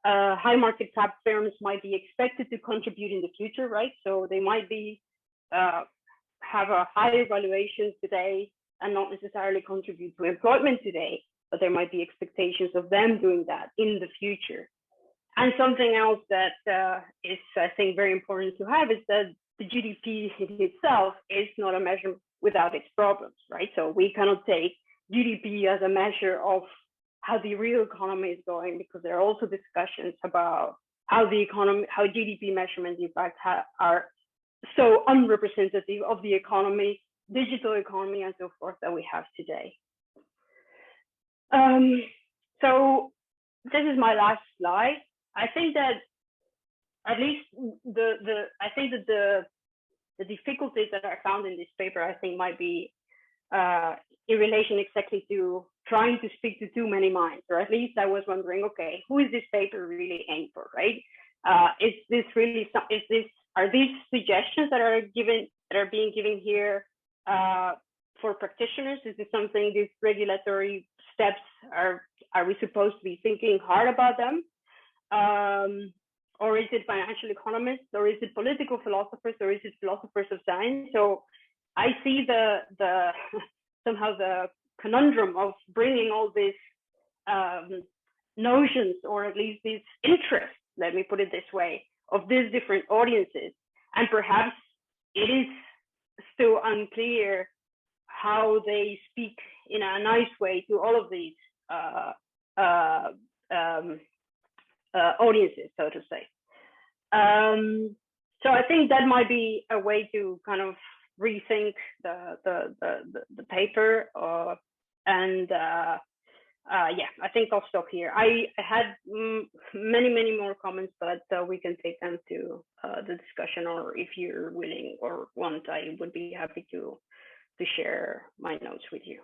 High market cap firms might be expected to contribute in the future, right? So they might be have a high valuation today and not necessarily contribute to employment today, but there might be expectations of them doing that in the future. And something else that is, I think, very important to have is that the GDP in itself is not a measure without its problems, right? So we cannot take GDP as a measure of how the real economy is going, because there are also discussions about how the economy, how GDP measurements in fact are so unrepresentative of the economy, digital economy and so forth that we have today. So this is my last slide. I think that at least the difficulties that are found in this paper, I think, might be in relation exactly to trying to speak to too many minds, or at least I was wondering, okay, who is this paper really aimed for, right? Is this really are these suggestions that are being given here for practitioners? Is this something, these regulatory steps, are we supposed to be thinking hard about them? Or is it financial economists, or is it political philosophers, or is it philosophers of science? So I see somehow the conundrum of bringing all these notions, or at least these interests, let me put it this way, of these different audiences. And perhaps it is still unclear how they speak in a nice way to all of these audiences, so to say. So I think that might be a way to kind of rethink the paper, yeah, I think I'll stop here. I had many more comments, but we can take them to the discussion, or if you're willing or want, I would be happy to share my notes with you.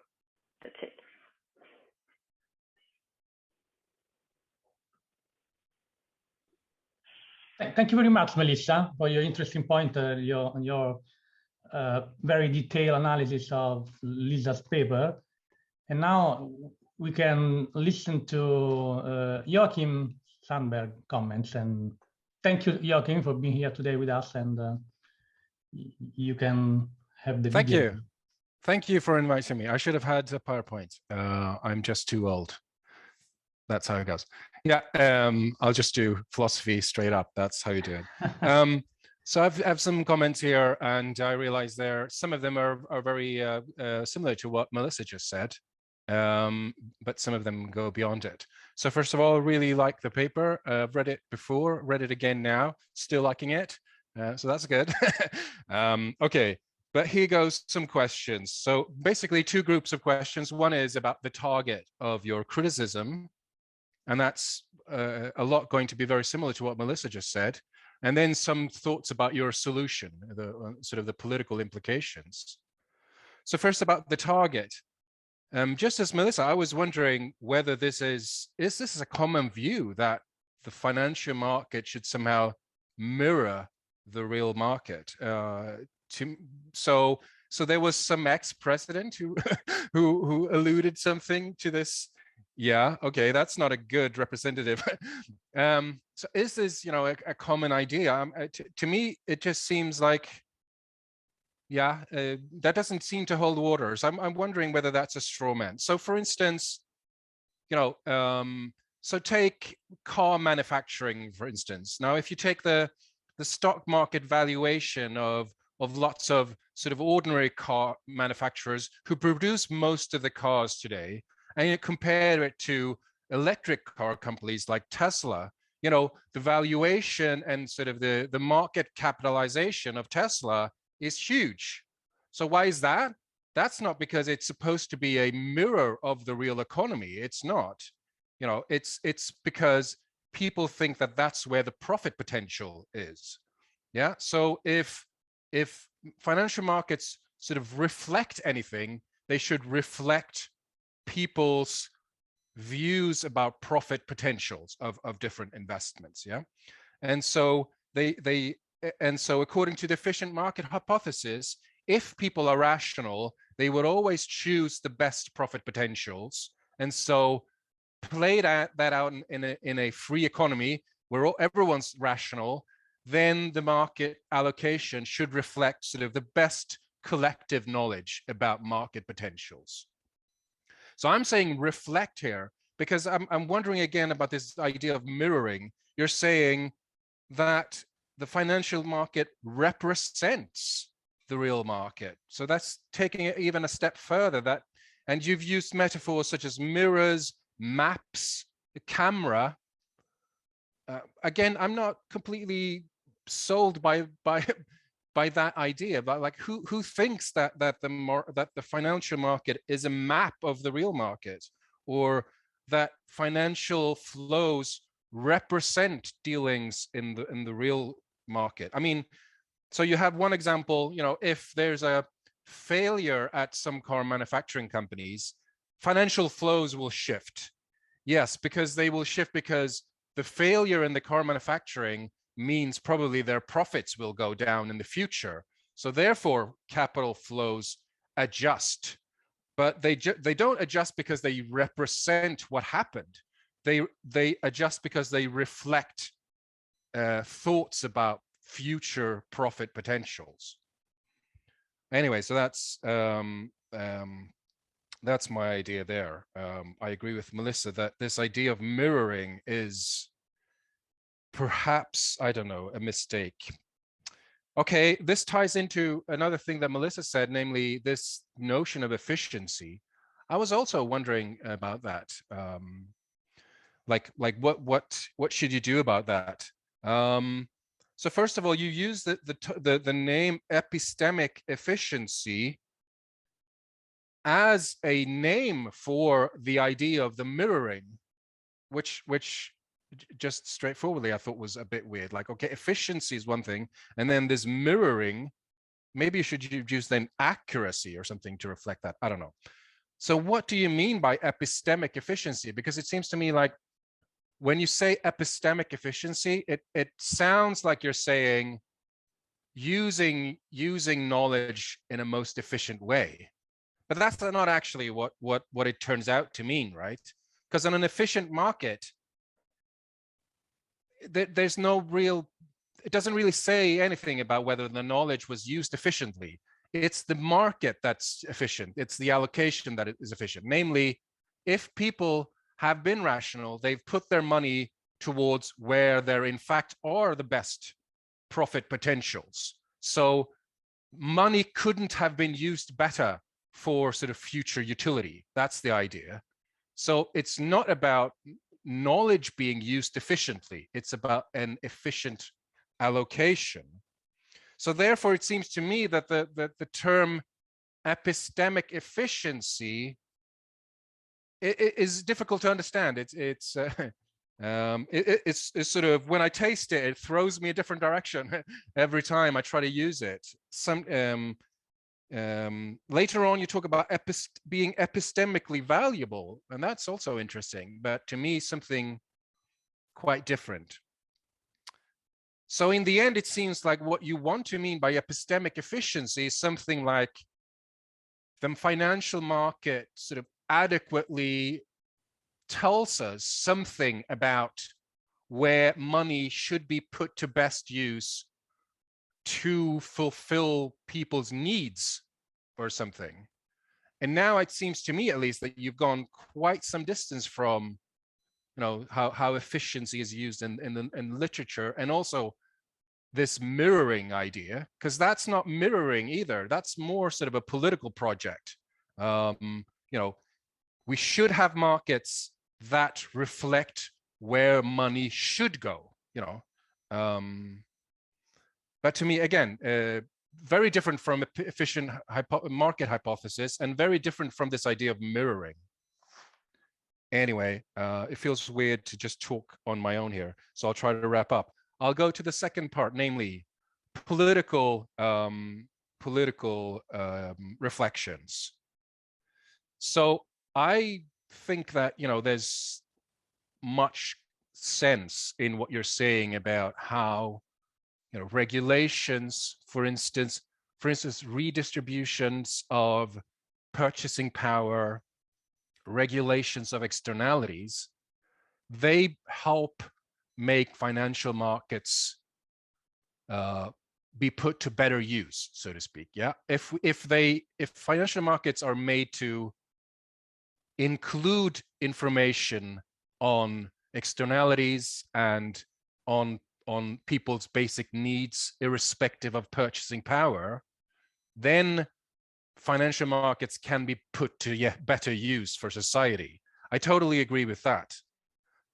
That's it. Thank you very much, Melissa, for your interesting point, your very detailed analysis of Lisa's paper. And now we can listen to Joachim Sandberg comments. And thank you, Joachim, for being here today with us. And you can have the video. Thank you. Thank you for inviting me. I should have had a PowerPoint. I'm just too old. That's how it goes. Yeah, I'll just do philosophy straight up. That's how you do it. So I have some comments here, and I realize some of them are very similar to what Melissa just said, but some of them go beyond it. So first of all, I really like the paper. I've read it before, read it again now, still liking it. So that's good. Okay, but here goes some questions. So basically two groups of questions. One is about the target of your criticism, and that's a lot going to be very similar to what Melissa just said. And then some thoughts about your solution, sort of the political implications. So first about the target. Just as Melissa, I was wondering whether this is this a common view that the financial market should somehow mirror the real market? So there was some ex-president who alluded something to this. Yeah, okay, that's not a good representative. So is this, a common idea? To me, it just seems like, yeah, that doesn't seem to hold waters. I'm wondering whether that's a straw man. So for instance, so take car manufacturing, for instance. Now, if you take the stock market valuation of lots of sort of ordinary car manufacturers who produce most of the cars today, and you compare it to electric car companies like Tesla, the valuation and sort of the market capitalization of Tesla is huge. So why is that? That's not because it's supposed to be a mirror of the real economy. It's not. It's because people think that that's where the profit potential is. Yeah. So if financial markets sort of reflect anything, they should reflect people's views about profit potentials of different investments. Yeah. And so so according to the efficient market hypothesis, if people are rational, they would always choose the best profit potentials. And so play that out in a free economy where everyone's rational, then the market allocation should reflect sort of the best collective knowledge about market potentials. So I'm saying reflect here because I'm wondering again about this idea of mirroring. You're saying that the financial market represents the real market. So that's taking it even a step further. And you've used metaphors such as mirrors, maps, the camera. Again, I'm not completely sold by that idea, but like who thinks that the financial market is a map of the real market, or that financial flows represent dealings in the real market? I mean, so you have one example, you know, if there's a failure at some car manufacturing companies, financial flows will shift. Yes, because they will shift because the failure in the car manufacturing means probably their profits will go down in the future. So therefore, capital flows adjust. But they don't adjust because they represent what happened. They adjust because they reflect thoughts about future profit potentials. Anyway, so that's my idea there. I agree with Melissa that this idea of mirroring is perhaps, I don't know, a mistake. Okay, this ties into another thing that Melissa said, namely this notion of efficiency. I was also wondering about that. Like what should you do about that? So first of all, you use the name epistemic efficiency as a name for the idea of the mirroring, which just straightforwardly I thought was a bit weird. Like, okay, efficiency is one thing, and then this mirroring, maybe you should use then accuracy or something to reflect that. I don't know. So what do you mean by epistemic efficiency? Because it seems to me like when you say epistemic efficiency, it sounds like you're saying using knowledge in a most efficient way. But that's not actually what it turns out to mean, right? Because in an efficient market, there's no real, it doesn't really say anything about whether the knowledge was used efficiently. It's the market that's efficient. It's the allocation that is efficient. Namely, if people have been rational, they've put their money towards where there in fact are the best profit potentials. So money couldn't have been used better for sort of future utility. That's the idea. So it's not about knowledge being used efficiently. It's about an efficient allocation. So therefore, it seems to me that the term epistemic efficiency is difficult to understand. It's sort of, when I taste it, it throws me a different direction every time I try to use it. Later on, you talk about being epistemically valuable, and that's also interesting, but to me, something quite different. So in the end, it seems like what you want to mean by epistemic efficiency is something like the financial market sort of adequately tells us something about where money should be put to best use to fulfill people's needs or something. And now it seems to me, at least, that you've gone quite some distance from, you know, how efficiency is used in literature, and also this mirroring idea, because that's not mirroring either. That's more sort of a political project. You know, we should have markets that reflect where money should go, you know. But to me, again, very different from efficient market hypothesis, and very different from this idea of mirroring. Anyway, it feels weird to just talk on my own here, so I'll try to wrap up. I'll go to the second part, namely political reflections. So I think that, you know, there's much sense in what you're saying about how, you know, regulations, for instance, redistributions of purchasing power, regulations of externalities, they help make financial markets be put to better use, so to speak. Yeah, if financial markets are made to include information on externalities and on on people's basic needs, irrespective of purchasing power, then financial markets can be put to better use for society. I totally agree with that.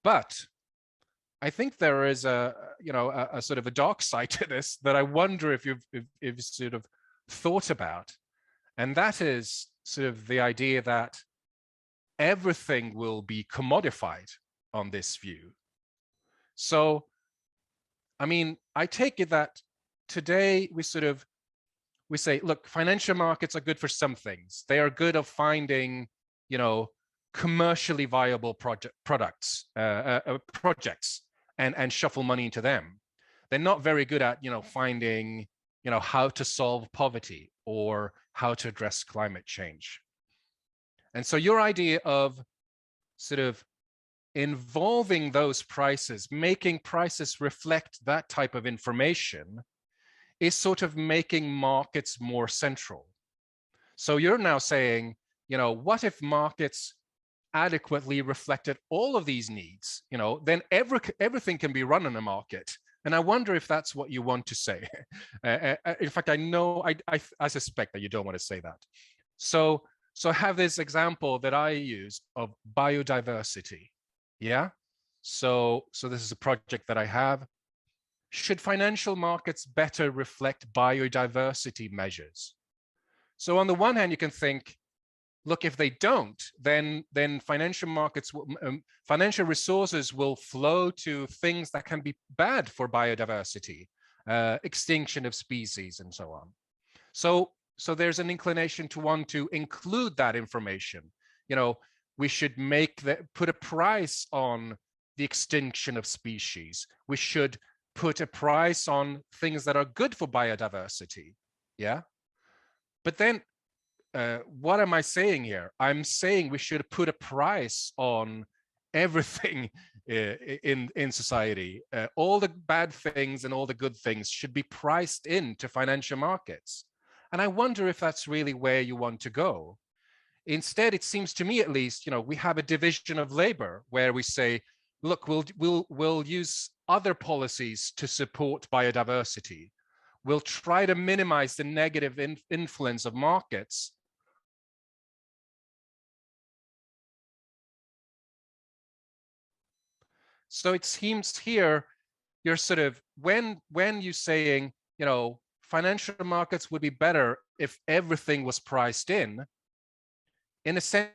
But I think there is a sort of a dark side to this that I wonder if you've sort of thought about, and that is sort of the idea that everything will be commodified on this view. So, I mean, I take it that today we say, look, financial markets are good for some things. They are good at finding, commercially viable projects and shuffle money into them. They're not very good at, finding, how to solve poverty or how to address climate change. And so your idea of sort of involving those prices, making prices reflect that type of information, is sort of making markets more central. So you're now saying, what if markets adequately reflected all of these needs? Then everything can be run in a market. And I wonder if that's what you want to say. In fact, I suspect that you don't want to say that. So I have this example that I use of biodiversity. Yeah. So this is a project that I have. Should financial markets better reflect biodiversity measures? So on the one hand, you can think, look, if they don't, then financial markets, financial resources will flow to things that can be bad for biodiversity, extinction of species, and so on. So there's an inclination to want to include that information. We should put a price on the extinction of species. We should put a price on things that are good for biodiversity. Yeah. But then what am I saying here? I'm saying we should put a price on everything in society. All the bad things and all the good things should be priced into financial markets. And I wonder if that's really where you want to go. Instead, it seems to me, at least, we have a division of labor where we say, look, we'll use other policies to support biodiversity. We'll try to minimize the negative influence of markets. So it seems here, you're sort of, when you're saying, financial markets would be better if everything was priced in a sense,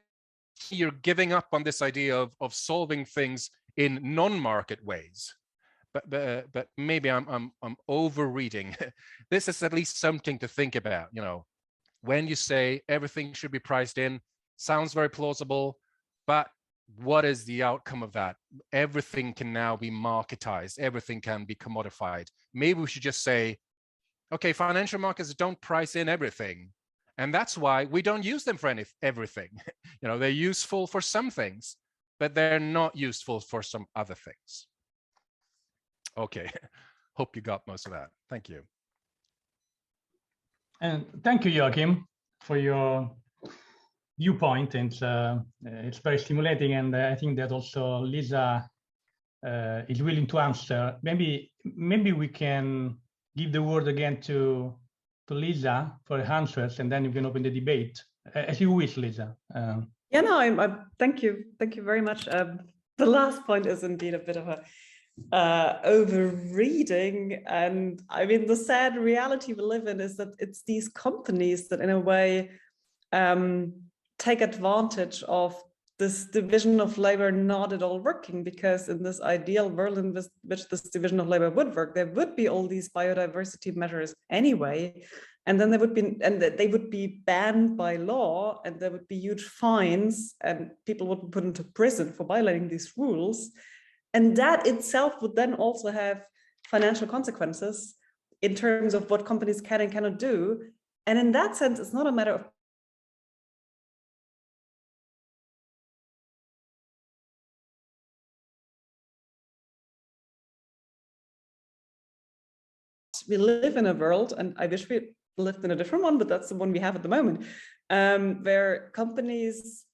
you're giving up on this idea of solving things in non-market ways. But maybe I'm overreading. This is at least something to think about. When you say everything should be priced in, sounds very plausible, but what is the outcome of that? Everything can now be marketized. Everything can be commodified. Maybe we should just say, okay, financial markets don't price in everything. And that's why we don't use them for everything. They're useful for some things, but they're not useful for some other things. Okay, hope you got most of that. Thank you. And thank you, Joachim, for your viewpoint. And it's very stimulating. And I think that also Lisa is willing to answer. Maybe we can give the word again to Lisa for answers, and then you can open the debate as you wish, Lisa. Thank you very much. The last point is indeed a bit of a overreading, and I mean the sad reality we live in is that it's these companies that in a way take advantage of this division of labor not at all working, because in this ideal world in which this division of labor would work, there would be all these biodiversity measures anyway, and then they would be banned by law, and there would be huge fines, and people would be put into prison for violating these rules. And that itself would then also have financial consequences in terms of what companies can and cannot do. And in that sense, it's not a matter of we live in a world, and I wish we lived in a different one, but that's the one we have at the moment, where companies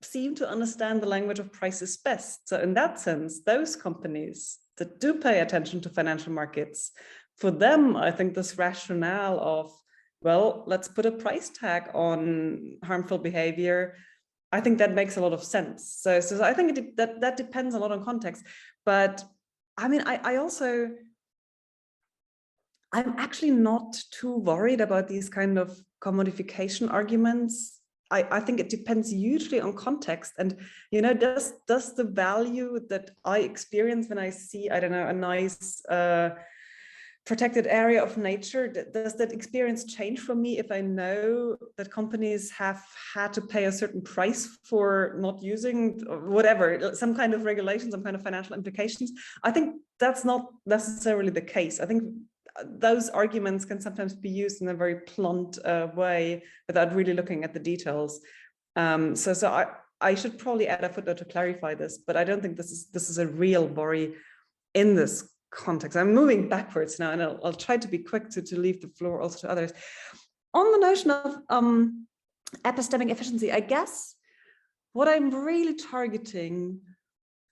seem to understand the language of prices best. So in that sense, those companies that do pay attention to financial markets, for them, I think this rationale of, well, let's put a price tag on harmful behavior, I think that makes a lot of sense. So I think that depends a lot on context. But I mean, I'm actually not too worried about these kind of commodification arguments. I think it depends hugely on context. And, you know, does the value that I experience when I see, I don't know, a nice protected area of nature, does that experience change for me if I know that companies have had to pay a certain price for not using whatever, some kind of regulation, some kind of financial implications? I think that's not necessarily the case. I think those arguments can sometimes be used in a very blunt way without really looking at the details. So I should probably add a footnote to clarify this, but I don't think this is a real worry in this context. I'm moving backwards now, and I'll try to be quick to leave the floor also to others. On the notion of epistemic efficiency, I guess what I'm really targeting,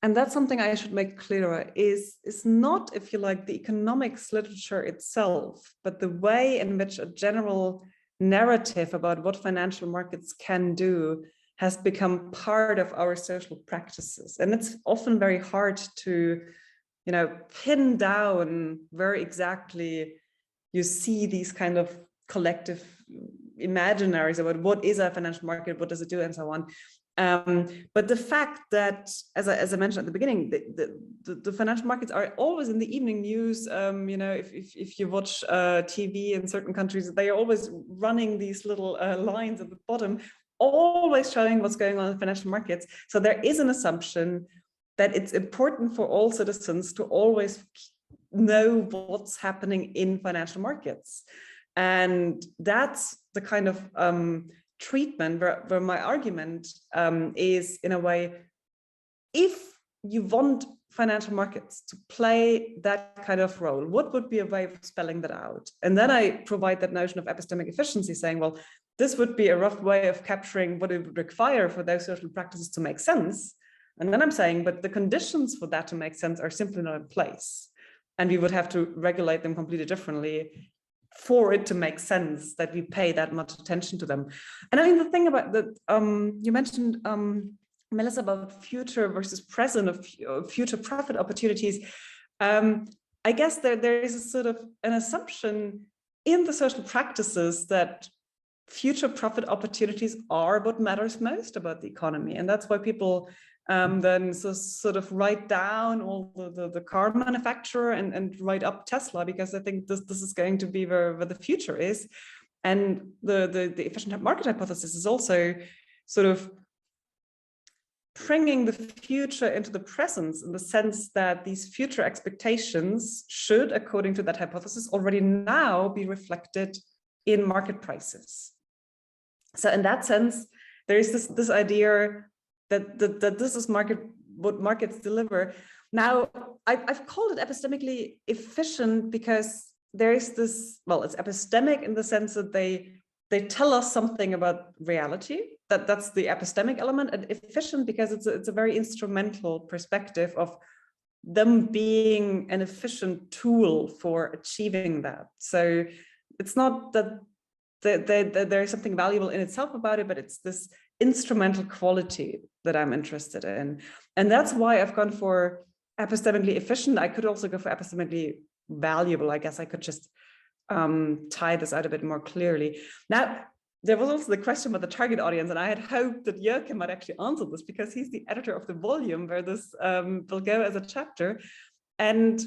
and that's something I should make clearer, is not, if you like, the economics literature itself, but the way in which a general narrative about what financial markets can do has become part of our social practices. And it's often very hard to, you know, pin down very exactly. You see these kind of collective imaginaries about what is a financial market, what does it do, and so on. But the fact that, as I mentioned at the beginning, the financial markets are always in the evening news. You know, if you watch TV in certain countries, they are always running these little lines at the bottom, always showing what's going on in financial markets. So there is an assumption that it's important for all citizens to always know what's happening in financial markets. And that's the kind of treatment where my argument is, in a way, if you want financial markets to play that kind of role, what would be a way of spelling that out? And then I provide that notion of epistemic efficiency, saying, well, this would be a rough way of capturing what it would require for those social practices to make sense. And then I'm saying, but the conditions for that to make sense are simply not in place. And we would have to regulate them completely differently for it to make sense that we pay that much attention to them. And I mean, the thing about that, you mentioned, Melissa, about future versus present of future profit opportunities. I guess there is a sort of an assumption in the social practices that future profit opportunities are what matters most about the economy. And that's why people then sort of write down all the car manufacturer and write up Tesla, because I think this is going to be where the future is. And the efficient market hypothesis is also sort of bringing the future into the present, in the sense that these future expectations should, according to that hypothesis, already now be reflected in market prices. So in that sense, there is this idea that this is what markets deliver. Now, I've called it epistemically efficient because there is this, well, it's epistemic in the sense that they tell us something about reality. That's the epistemic element, and efficient because it's a very instrumental perspective of them being an efficient tool for achieving that. So it's not that there is something valuable in itself about it, but it's this instrumental quality that I'm interested in. And that's why I've gone for epistemically efficient. I could also go for epistemically valuable. I guess I could just tie this out a bit more clearly. Now, there was also the question about the target audience, and I had hoped that Jörg might actually answer this because he's the editor of the volume where this will go as a chapter. And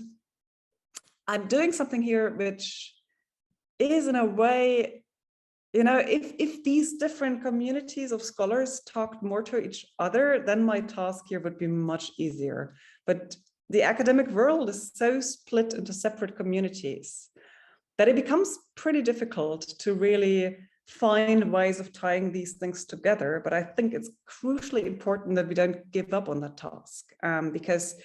I'm doing something here which is, in a way, you know, if these different communities of scholars talked more to each other, then my task here would be much easier. But the academic world is so split into separate communities that it becomes pretty difficult to really find ways of tying these things together. But I think it's crucially important that we don't give up on that task, because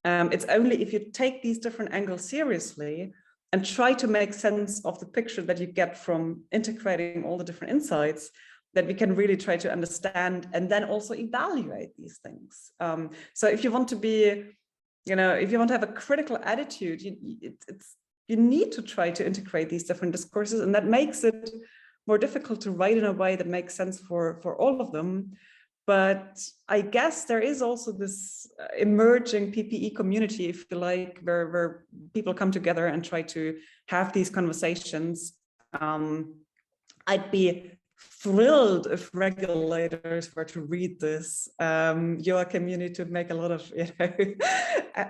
it's only if you take these different angles seriously and try to make sense of the picture that you get from integrating all the different insights, that we can really try to understand and then also evaluate these things. So if you want to be, if you want to have a critical attitude, you need to try to integrate these different discourses, and that makes it more difficult to write in a way that makes sense for all of them. But I guess there is also this emerging PPE community, if you like, where people come together and try to have these conversations. I'd be thrilled if regulators were to read this. Joachim, you need to make a lot of,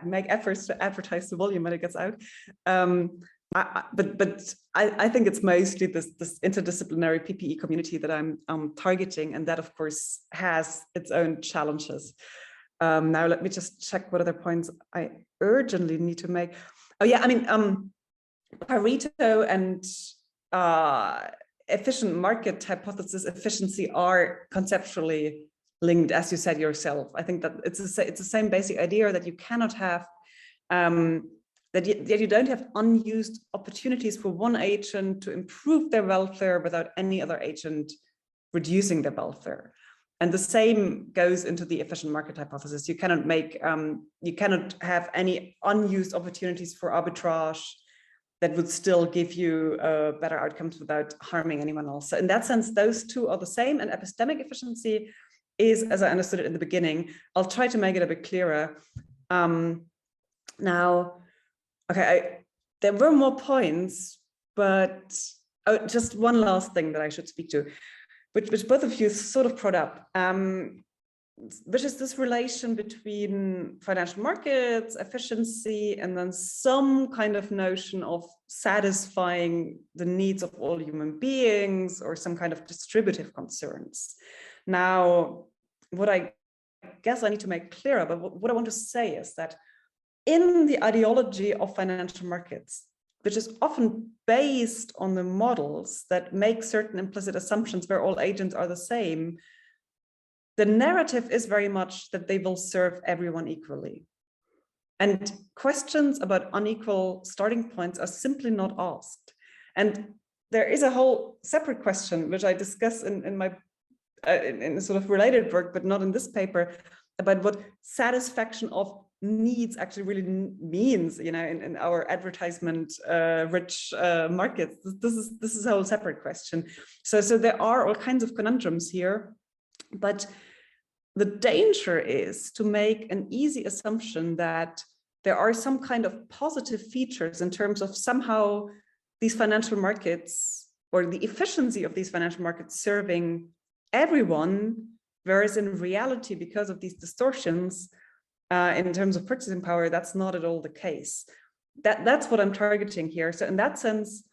make efforts to advertise the volume when it gets out. But I think it's mostly this interdisciplinary PPE community that I'm targeting, and that of course has its own challenges. Now let me just check what other points I urgently need to make. Oh yeah, I mean, Pareto and efficient market hypothesis efficiency are conceptually linked, as you said yourself. I think that it's the same basic idea that you cannot have that you don't have unused opportunities for one agent to improve their welfare without any other agent reducing their welfare. And the same goes into the efficient market hypothesis. You cannot make, you cannot have any unused opportunities for arbitrage that would still give you better outcomes without harming anyone else. So in that sense, those two are the same. And epistemic efficiency is, as I understood it in the beginning, I'll try to make it a bit clearer. Now, okay, there were more points, but just one last thing that I should speak to, which both of you sort of brought up, which is this relation between financial markets, efficiency, and then some kind of notion of satisfying the needs of all human beings or some kind of distributive concerns. Now, what I guess I need to make clearer, but what I want to say is that in the ideology of financial markets, which is often based on the models that make certain implicit assumptions where all agents are the same, the narrative is very much that they will serve everyone equally. And questions about unequal starting points are simply not asked. And there is a whole separate question, which I discuss in my in sort of related work, but not in this paper, about what satisfaction of needs actually really means, in our advertisement rich markets. This is a whole separate question. So there are all kinds of conundrums here, but the danger is to make an easy assumption that there are some kind of positive features in terms of somehow these financial markets or the efficiency of these financial markets serving everyone, whereas in reality, because of these distortions in terms of purchasing power, that's not at all the case. That's what I'm targeting here. So in that sense,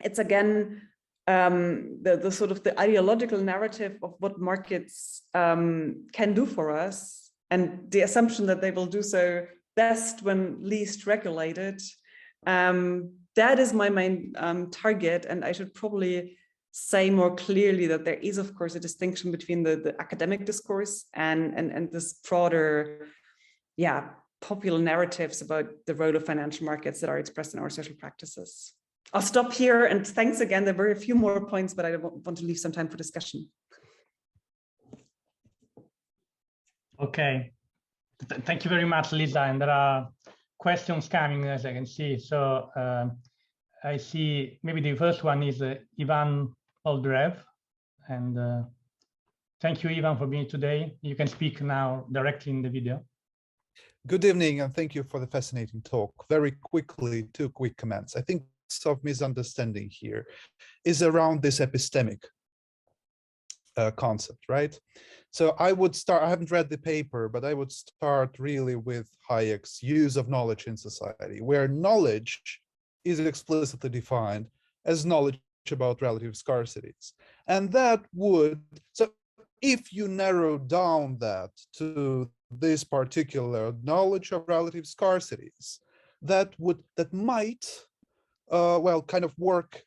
it's again the sort of the ideological narrative of what markets can do for us, and the assumption that they will do so best when least regulated. That is my main target, and I should probably say more clearly that there is, of course, a distinction between the academic discourse and this broader, popular narratives about the role of financial markets that are expressed in our social practices. I'll stop here, and thanks again. There were a few more points, but I want to leave some time for discussion. Okay, thank you very much, Lisa. And there are questions coming, as I can see. So I see maybe the first one is Ivan Oldrev, and thank you, Ivan, for being today. You can speak now directly in the video. Good evening, and thank you for the fascinating talk. Very quickly, 2 quick comments. I think of misunderstanding here is around this epistemic concept, right? So I would start, I haven't read the paper, but I would start really with Hayek's use of knowledge in society, where knowledge is explicitly defined as knowledge about relative scarcities. And that would, so if you narrow down that to this particular knowledge of relative scarcities, that might well, kind of work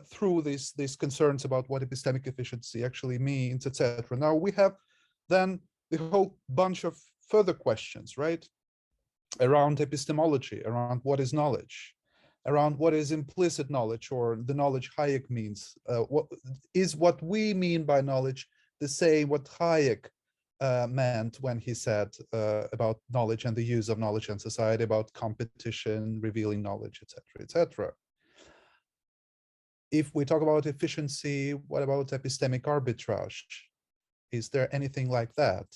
through these concerns about what epistemic efficiency actually means, etc. Now we have then the whole bunch of further questions, right, around epistemology, around what is knowledge. around what is implicit knowledge, or the knowledge Hayek means. What we mean by knowledge the same what Hayek meant when he said about knowledge and the use of knowledge in society, about competition, revealing knowledge, etc., etc. If we talk about efficiency, what about epistemic arbitrage? Is there anything like that?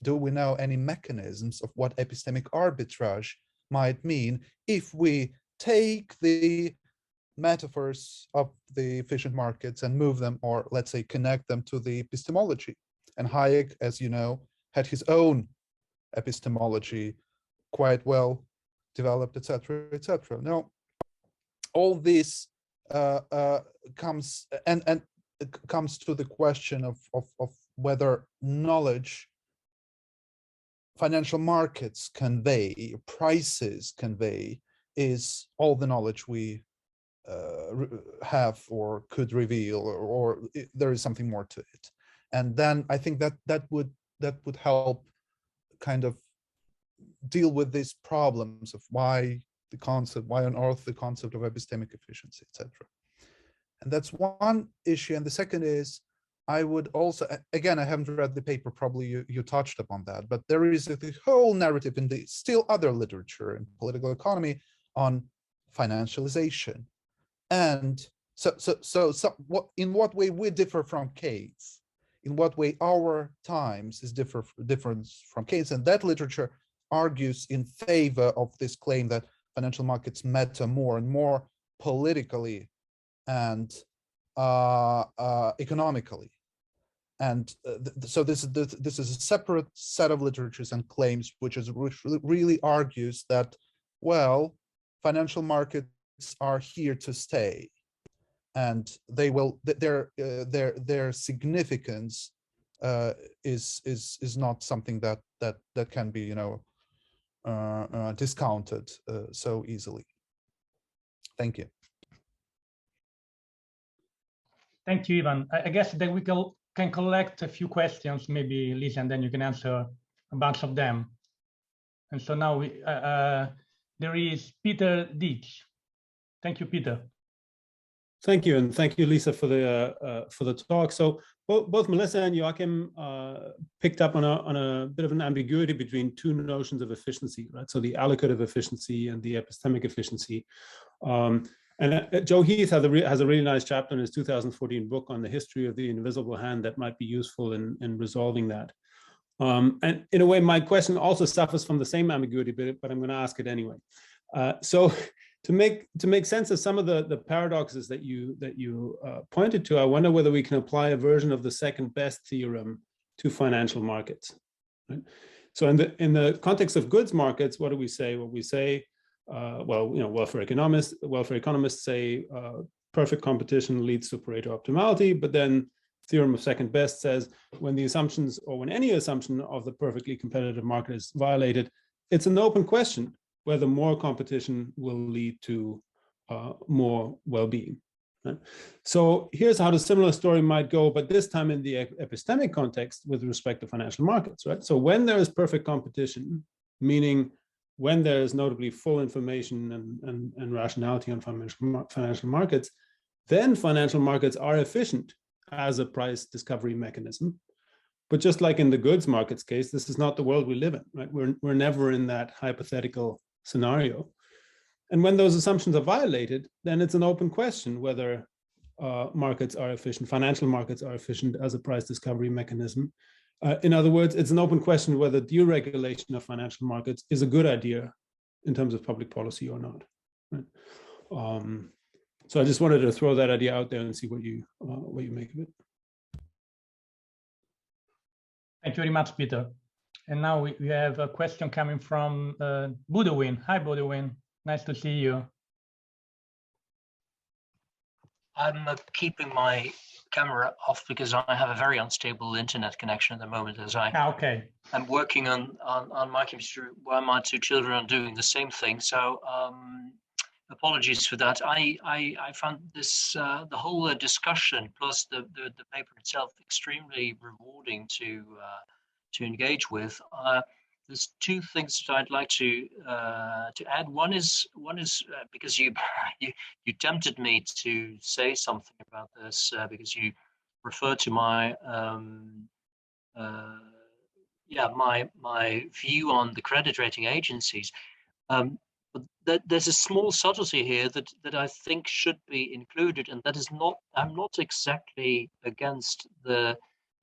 Do we know any mechanisms of what epistemic arbitrage might mean if we take the metaphors of the efficient markets and move them, or let's say connect them to the epistemology? And Hayek, as you know, had his own epistemology quite well developed, etc., etc. Now, all this comes to the question of whether knowledge financial markets convey, prices convey, is all the knowledge we have or could reveal, or there is something more to it. And then I think that would help kind of deal with these problems of why on earth the concept of epistemic efficiency, etc. And that's one issue. And the second is, I would also, again, I haven't read the paper, probably you touched upon that, but there is the whole narrative in the still other literature in political economy on financialization. And so in what way we differ from Keynes, in what way our times is different from Keynes, and that literature argues in favor of this claim that financial markets matter more and more politically and economically. And so this is a separate set of literatures and claims, which really argues that, well, financial markets are here to stay, and they will, their significance is not something that can be, you know, discounted so easily. Thank you. Thank you, Ivan. I guess that we can collect a few questions, maybe Lisa, and then you can answer a bunch of them. And so now there is Peter Ditch. Thank you, Peter. Thank you, and thank you, Lisa, for the talk. So both Melissa and Joachim picked up on a bit of an ambiguity between two notions of efficiency, right? So the allocative efficiency and the epistemic efficiency. And Joe Heath has a really nice chapter in his 2014 book on the history of the invisible hand that might be useful in resolving that. And in a way, my question also suffers from the same ambiguity, but I'm going to ask it anyway. So to make sense of some of the paradoxes that you pointed to, I wonder whether we can apply a version of the second best theorem to financial markets. Right? So in the context of goods markets, what do we say? Well, we say, well, you know, welfare economists say perfect competition leads to Pareto optimality, but then theorem of second best says when the assumptions, or when any assumption of the perfectly competitive market is violated, it's an open question whether more competition will lead to more well-being. Right? So here's how the similar story might go, but this time in the epistemic context with respect to financial markets. Right? So when there is perfect competition, meaning when there is notably full information and rationality on financial markets, then financial markets are efficient as a price discovery mechanism. But just like in the goods markets case, this is not the world we live in, right? We're never in that hypothetical scenario. And when those assumptions are violated, then it's an open question whether markets are efficient, financial markets are efficient as a price discovery mechanism. In other words, it's an open question whether deregulation of financial markets is a good idea in terms of public policy or not. Right? So I just wanted to throw that idea out there and see what you make of it. Thank you very much, Peter. And now we have a question coming from Budowin. Hi, Budowin. Nice to see you. I'm keeping my camera off because I have a very unstable internet connection at the moment, as I'm working on my computer while my two children are doing the same thing. So apologies for that. I found this the whole discussion plus the paper itself extremely rewarding to engage with. there's two things that I'd like to add. One is because you tempted me to say something about this because you referred to my my view on the credit rating agencies. But there's a small subtlety here that I think should be included, and that is not. I'm not exactly against the.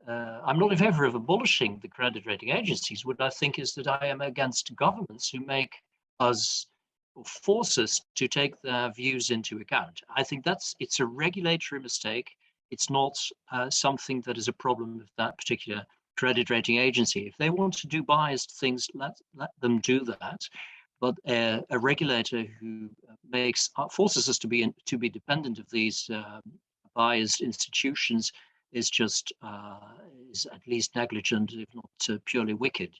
I'm not in favor of abolishing the credit rating agencies. What I think is that I am against governments who make us or force us to take their views into account. I think it's a regulatory mistake. It's not something that is a problem with that particular credit rating agency. If they want to do biased things, let them do that. But a regulator who forces us to be dependent of these biased institutions is just is at least negligent, if not purely wicked.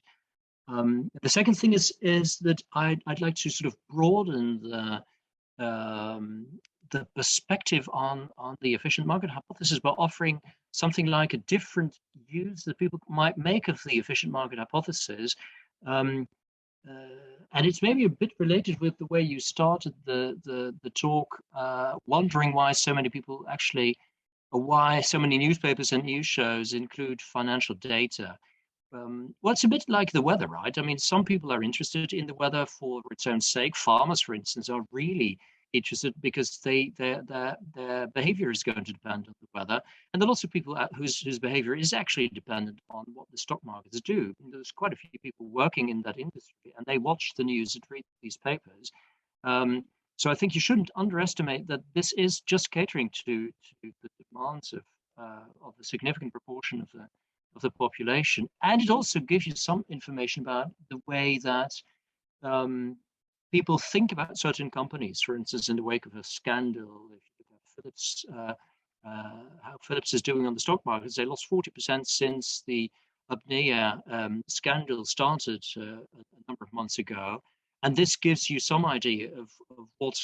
The second thing is that I'd like to sort of broaden the perspective on the efficient market hypothesis by offering something like a different use that people might make of the efficient market hypothesis. And it's maybe a bit related with the way you started the talk, wondering why so many people actually, or why so many newspapers and news shows include financial data. Well, it's a bit like the weather, right? I mean, some people are interested in the weather for its own sake. Farmers, for instance, are really interested because their behavior is going to depend on the weather. And there are lots of people whose behavior is actually dependent on what the stock markets do. And there's quite a few people working in that industry, and they watch the news and read these papers. So I think you shouldn't underestimate that this is just catering to the demands of a significant proportion of the population, and it also gives you some information about the way that people think about certain companies. For instance, in the wake of a scandal, if you look at Philips, how Philips is doing on the stock markets, they lost 40% since the apnea scandal started a number of months ago. And this gives you some idea of what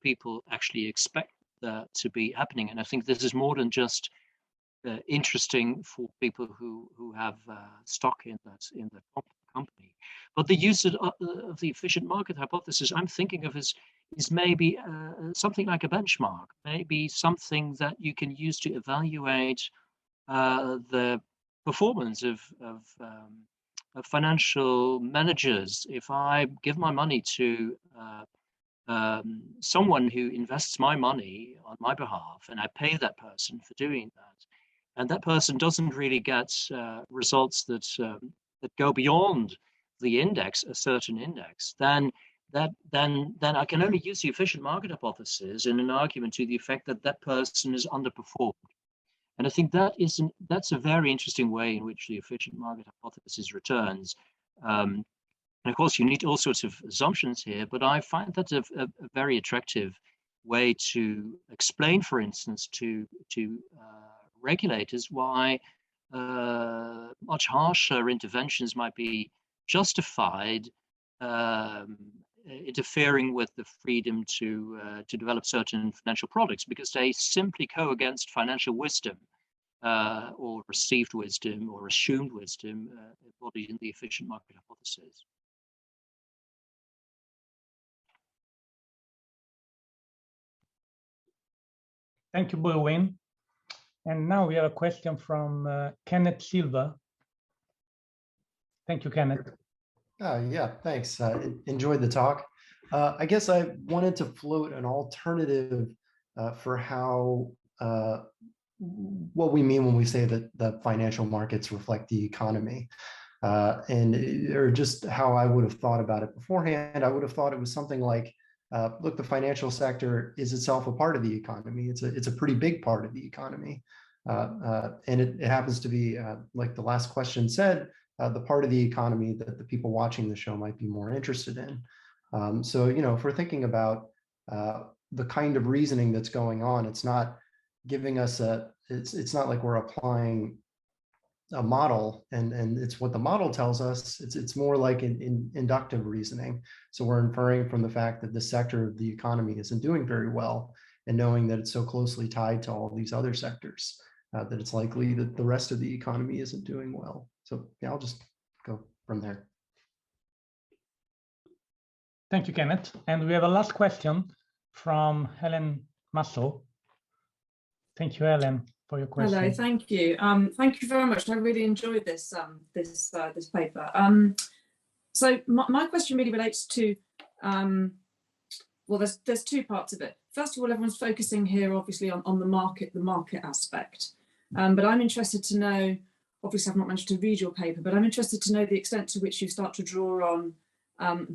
people actually expect to be happening. And I think this is more than just interesting for people who have stock in that company. But the use of the efficient market hypothesis I'm thinking of is maybe something like a benchmark, maybe something that you can use to evaluate the performance of financial managers. If I give my money to someone who invests my money on my behalf, and I pay that person for doing that, and that person doesn't really get results that go beyond the index, a certain index, then I can only use the efficient market hypothesis in an argument to the effect that that person is underperformed. And I think that's a very interesting way in which the efficient market hypothesis returns. And of course, you need all sorts of assumptions here, but I find that a very attractive way to explain, for instance, to regulators why much harsher interventions might be justified, interfering with the freedom to develop certain financial products, because they simply go against financial wisdom or received wisdom or assumed wisdom embodied in the efficient market hypothesis. Thank you, Bowen. And now we have a question from Kenneth Silva. Thank you, Kenneth. Yeah, thanks. Enjoyed the talk. I guess I wanted to float an alternative for how what we mean when we say that the financial markets reflect the economy, or just how I would have thought about it beforehand. I would have thought it was something like, look, the financial sector is itself a part of the economy. It's a pretty big part of the economy, and it happens to be, like the last question said, the part of the economy that the people watching the show might be more interested in. So, if we're thinking about the kind of reasoning that's going on, it's not giving us it's not like we're applying a model and it's what the model tells us. It's more like an inductive reasoning. So we're inferring from the fact that this sector of the economy isn't doing very well, and knowing that it's so closely tied to all these other sectors, that it's likely that the rest of the economy isn't doing well. So yeah, I'll just go from there. Thank you, Kenneth. And we have a last question from Helen Masso. Thank you, Helen, for your question. Hello, thank you. Thank you very much. I really enjoyed this this paper. So my question really relates to well, there's two parts of it. First of all, everyone's focusing here obviously on the market aspect. But I'm interested to know, obviously I've not managed to read your paper, but I'm interested to know the extent to which you start to draw on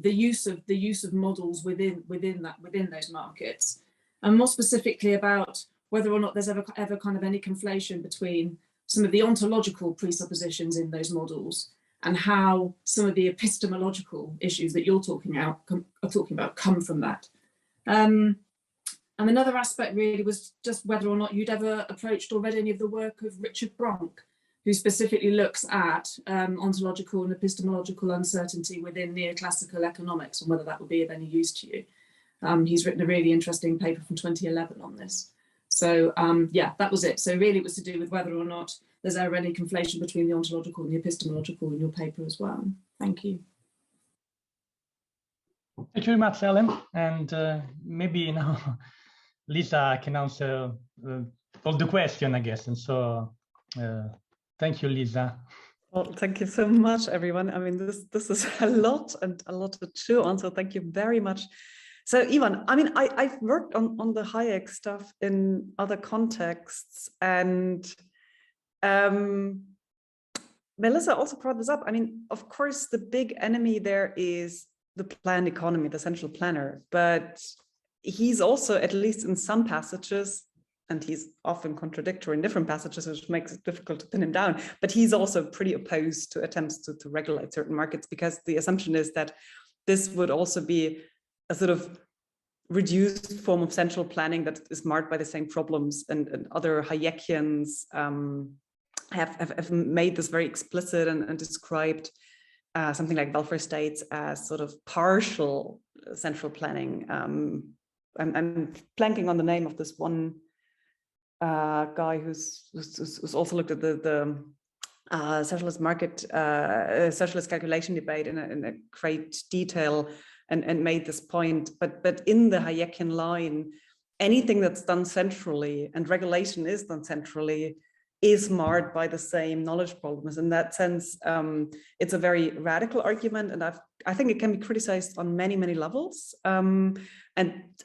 the use of models within those markets, and more specifically about whether or not there's ever kind of any conflation between some of the ontological presuppositions in those models and how some of the epistemological issues that you're talking about come from that. And another aspect really was just whether or not you'd ever approached or read any of the work of Richard Bronk, who specifically looks at ontological and epistemological uncertainty within neoclassical economics, and whether that would be of any use to you. He's written a really interesting paper from 2011 on this. So yeah, that was it. So really it was to do with whether or not there's ever any conflation between the ontological and the epistemological in your paper as well. Thank you. Thank you very much, Ellen. And maybe now Lisa can answer all the question, I guess. And so thank you, Lisa. Well, thank you so much, everyone. I mean, this is a lot and a lot to chew on. So thank you very much. So Ivan, I mean, I've worked on the Hayek stuff in other contexts, and Melissa also brought this up. I mean, of course, the big enemy there is the planned economy, the central planner, but he's also, at least in some passages, and he's often contradictory in different passages, which makes it difficult to pin him down, but he's also pretty opposed to attempts to regulate certain markets, because the assumption is that this would also be a sort of reduced form of central planning that is marked by the same problems, and other Hayekians have made this very explicit and described something like welfare states as sort of partial central planning. I'm blanking on the name of this one guy who's also looked at the socialist market, socialist calculation debate in a great detail, and made this point. But in the Hayekian line, anything that's done centrally, and regulation is done centrally, is marred by the same knowledge problems. In that sense, it's a very radical argument, and I think it can be criticized on many, many levels. And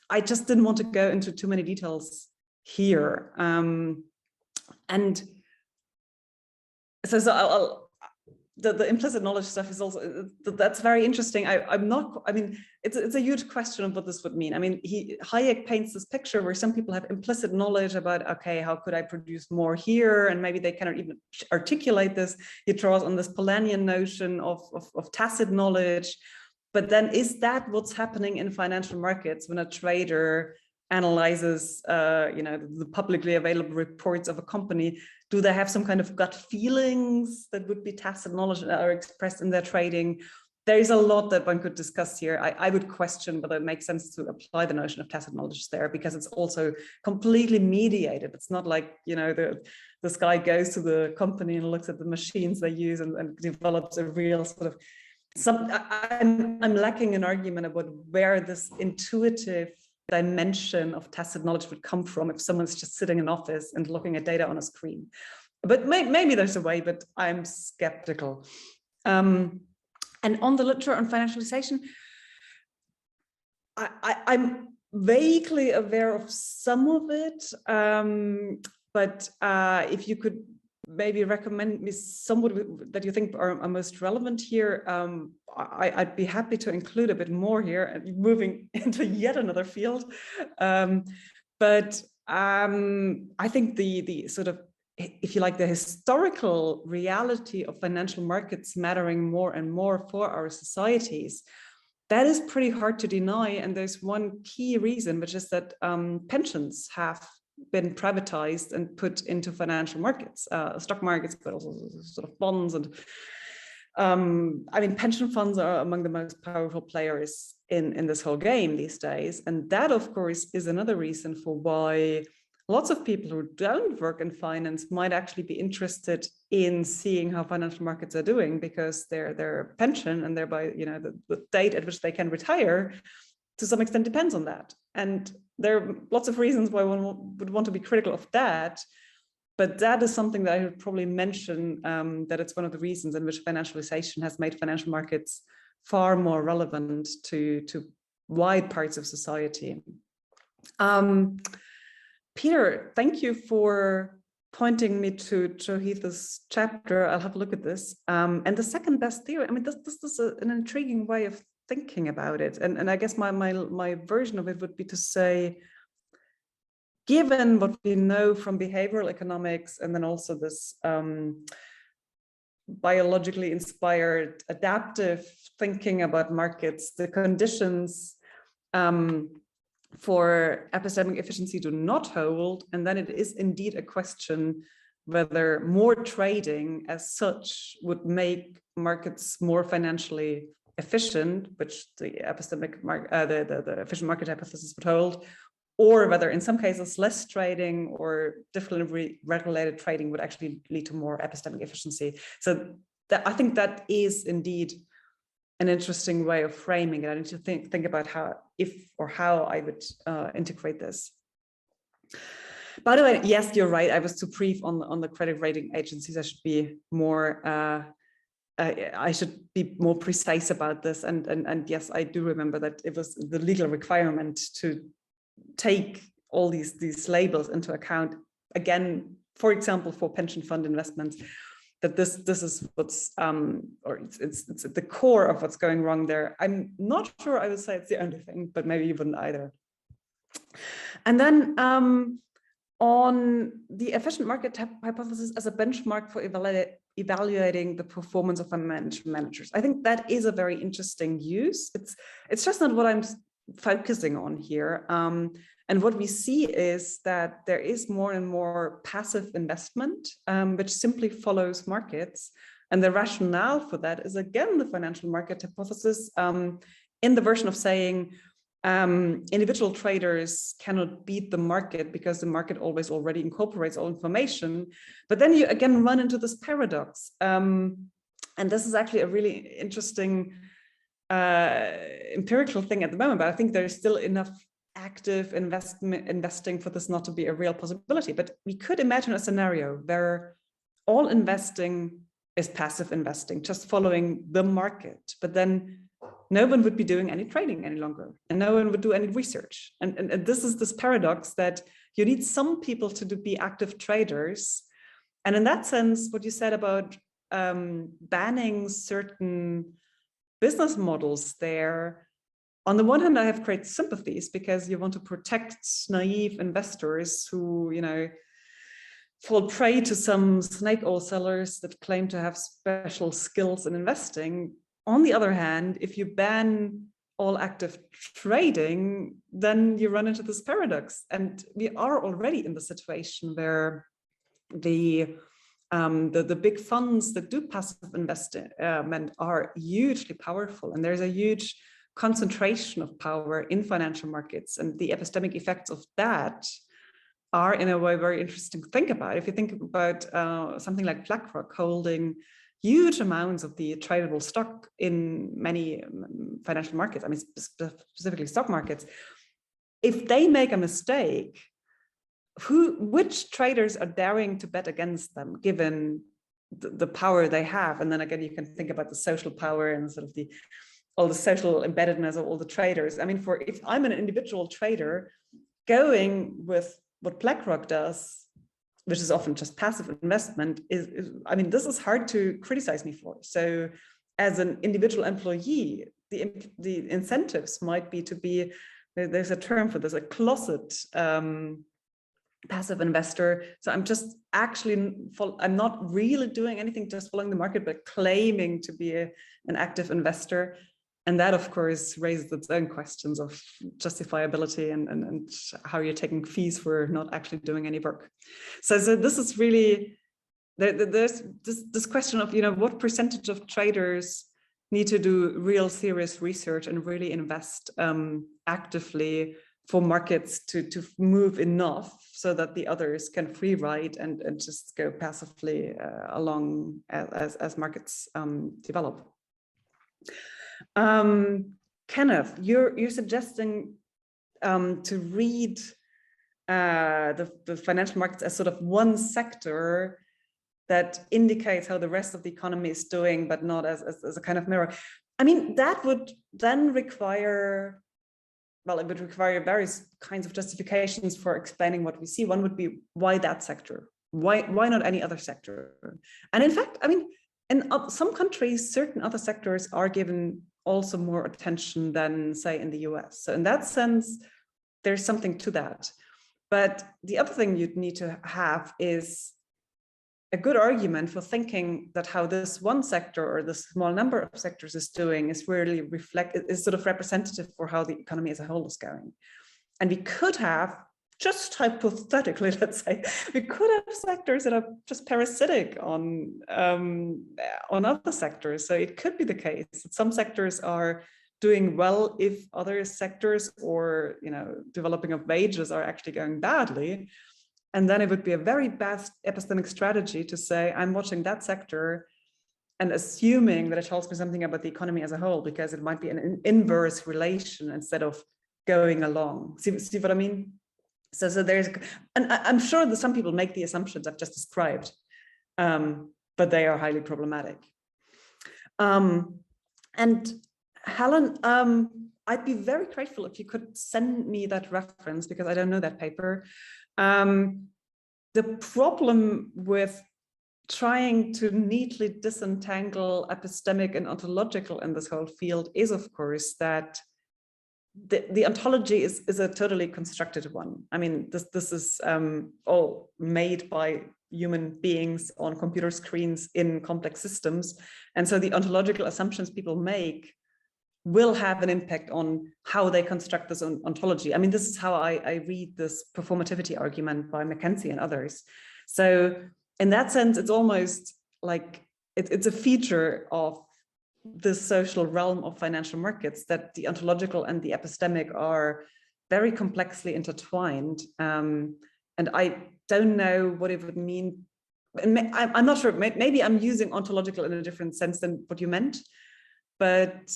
I just didn't want to go into too many details here. And so the implicit knowledge stuff is also, that's very interesting. I mean, it's a huge question of what this would mean. I mean, Hayek paints this picture where some people have implicit knowledge about, okay, how could I produce more here? And maybe they cannot even articulate this. He draws on this Polanyian notion of tacit knowledge. But then is that what's happening in financial markets when a trader analyzes the publicly available reports of a company? Do they have some kind of gut feelings that would be tacit knowledge that are expressed in their trading? There is a lot that one could discuss here. I would question whether it makes sense to apply the notion of tacit knowledge there, because it's also completely mediated. It's not like, this guy goes to the company and looks at the machines they use and develops a real sort of, I'm lacking an argument about where this intuitive dimension of tacit knowledge would come from if someone's just sitting in an office and looking at data on a screen. But maybe there's a way, but I'm skeptical. And on the literature on financialization, I'm vaguely aware of some of it, but if you could maybe recommend me somebody that you think are most relevant here, I'd be happy to include a bit more here, and moving into yet another field. But I think the sort of, if you like, the historical reality of financial markets mattering more and more for our societies, that is pretty hard to deny. And there's one key reason, which is that pensions have been privatized and put into financial markets, stock markets, but also sort of bonds. And I mean, pension funds are among the most powerful players in this whole game these days. And that, of course, is another reason for why lots of people who don't work in finance might actually be interested in seeing how financial markets are doing, because their pension and thereby, you know, the date at which they can retire to some extent depends on that. And there are lots of reasons why one would want to be critical of that. But that is something that I would probably mention, that it's one of the reasons in which financialization has made financial markets far more relevant to wide parts of society. Peter, thank you for pointing me to Heath's chapter. I'll have a look at this. And the second best theory, I mean, this is an intriguing way of thinking about it. And I guess my version of it would be to say, given what we know from behavioral economics, and then also this biologically inspired adaptive thinking about markets, the conditions for epistemic efficiency do not hold, and then it is indeed a question whether more trading as such would make markets more financially efficient, which the epistemic the efficient market hypothesis would hold, or whether in some cases less trading or differently regulated trading would actually lead to more epistemic efficiency. So I think that is indeed an interesting way of framing it. I need to think about how I would integrate this. By the way, yes, you're right. I was too brief on the credit rating agencies. I should be more precise about this. And yes, I do remember that it was the legal requirement to take all these labels into account. Again, for example, for pension fund investments, that this is what's or it's at the core of what's going wrong there. I'm not sure I would say it's the only thing, but maybe you wouldn't either. And then on the efficient market hypothesis as a benchmark for evaluating the performance of managers, I think that is a very interesting use. It's just not what I'm focusing on here. And what we see is that there is more and more passive investment, which simply follows markets. And the rationale for that is, again, the financial market hypothesis, in the version of saying individual traders cannot beat the market because the market always already incorporates all information. But then you again run into this paradox. And this is actually a really interesting empirical thing at the moment, but I think there's still enough active investing for this not to be a real possibility. But we could imagine a scenario where all investing is passive investing, just following the market, but then no one would be doing any trading any longer, and no one would do any research. And this is this paradox that you need some people to be active traders. And in that sense, what you said about banning certain business models there, on the one hand, I have great sympathies because you want to protect naive investors who, you know, fall prey to some snake oil sellers that claim to have special skills in investing. On the other hand, if you ban all active trading, then you run into this paradox. And we are already in the situation where the big funds that do passive investment are hugely powerful, and there's a huge concentration of power in financial markets, and the epistemic effects of that are in a way very interesting to think about. If you think about something like BlackRock holding huge amounts of the tradable stock in many financial markets, I mean specifically stock markets, if they make a mistake, which traders are daring to bet against them given the power they have? And then again, you can think about the social power and sort of all the social embeddedness of all the traders. I mean, if I'm an individual trader going with what BlackRock does, which is often just passive investment, I mean, this is hard to criticize me for. So as an individual employee, the incentives might be to be, there's a term for this, a closet passive investor. So I'm just actually, I'm not really doing anything, just following the market, but claiming to be an active investor. And that, of course, raises its own questions of justifiability and how you're taking fees for not actually doing any work. So this is really, there's this question of, you know, what percentage of traders need to do real serious research and really invest actively for markets to move enough so that the others can free ride and just go passively along as markets develop. Kenneth, you're suggesting to read the financial markets as sort of one sector that indicates how the rest of the economy is doing, but not as a kind of mirror. I mean, that would then require, well, it would require various kinds of justifications for explaining what we see. One would be, why that sector? Why not any other sector? And in fact, I mean, in some countries, certain other sectors are given also more attention than, say, in the US. So in that sense, there's something to that. But the other thing you'd need to have is a good argument for thinking that how this one sector or the small number of sectors is doing is really is sort of representative for how the economy as a whole is going. And we could have, just hypothetically, let's say, we could have sectors that are just parasitic on other sectors. So it could be the case that some sectors are doing well if other sectors or, you know, developing of wages are actually going badly. And then it would be a very bad epistemic strategy to say, I'm watching that sector and assuming that it tells me something about the economy as a whole, because it might be an inverse relation instead of going along. See what I mean? So there's, and I'm sure that some people make the assumptions I've just described, but they are highly problematic. And Helen, I'd be very grateful if you could send me that reference, because I don't know that paper. The problem with trying to neatly disentangle epistemic and ontological in this whole field is, of course, that the ontology is a totally constructed one. I mean, this is all made by human beings on computer screens in complex systems. And so the ontological assumptions people make will have an impact on how they construct this ontology. I mean, this is how I read this performativity argument by Mackenzie and others. So in that sense, it's almost like it's a feature of the social realm of financial markets that the ontological and the epistemic are very complexly intertwined. And I don't know what it would mean. I'm not sure, maybe I'm using ontological in a different sense than what you meant. But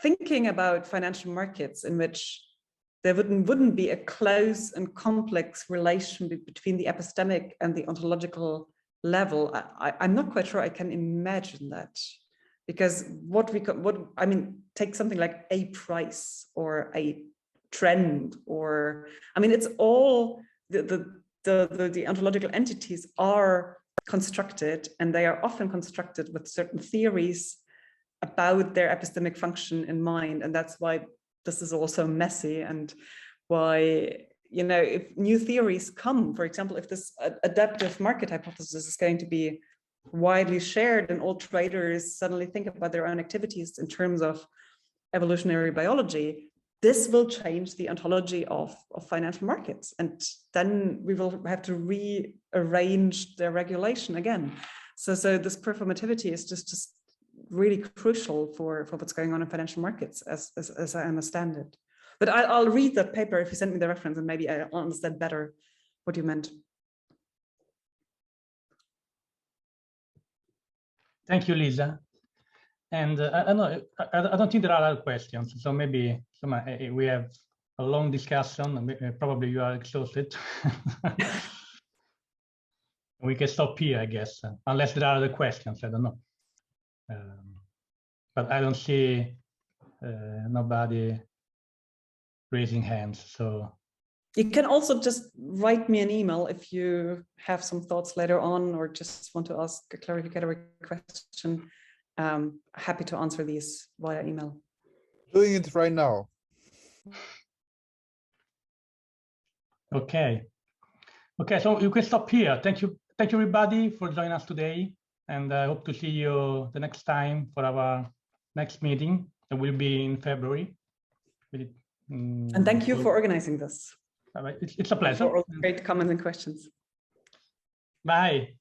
thinking about financial markets in which there wouldn't be a close and complex relation between the epistemic and the ontological level, I'm not quite sure I can imagine that, because I mean, take something like a price or a trend, or I mean, it's all the ontological entities are constructed, and they are often constructed with certain theories about their epistemic function in mind. And that's why this is also messy, and why, you know, if new theories come, for example, if this adaptive market hypothesis is going to be widely shared and all traders suddenly think about their own activities in terms of evolutionary biology, this will change the ontology of financial markets. And then we will have to rearrange their regulation again. So this performativity is just really crucial for what's going on in financial markets, as I understand it. But I'll read that paper if you send me the reference, and maybe I'll understand better what you meant. Thank you, Lisa. And I don't know, I don't think there are other questions. So maybe we have a long discussion. Probably you are exhausted. We can stop here, I guess, unless there are other questions. I don't know. But I don't see nobody raising hands. So you can also just write me an email if you have some thoughts later on, or just want to ask a clarificatory question. Happy to answer these via email. Doing it right now. Okay, so you can stop here. Thank you everybody for joining us today, and I hope to see you the next time for our next meeting. It will be in February. And thank you for organizing this. It's a pleasure. For all great comments and questions. Bye.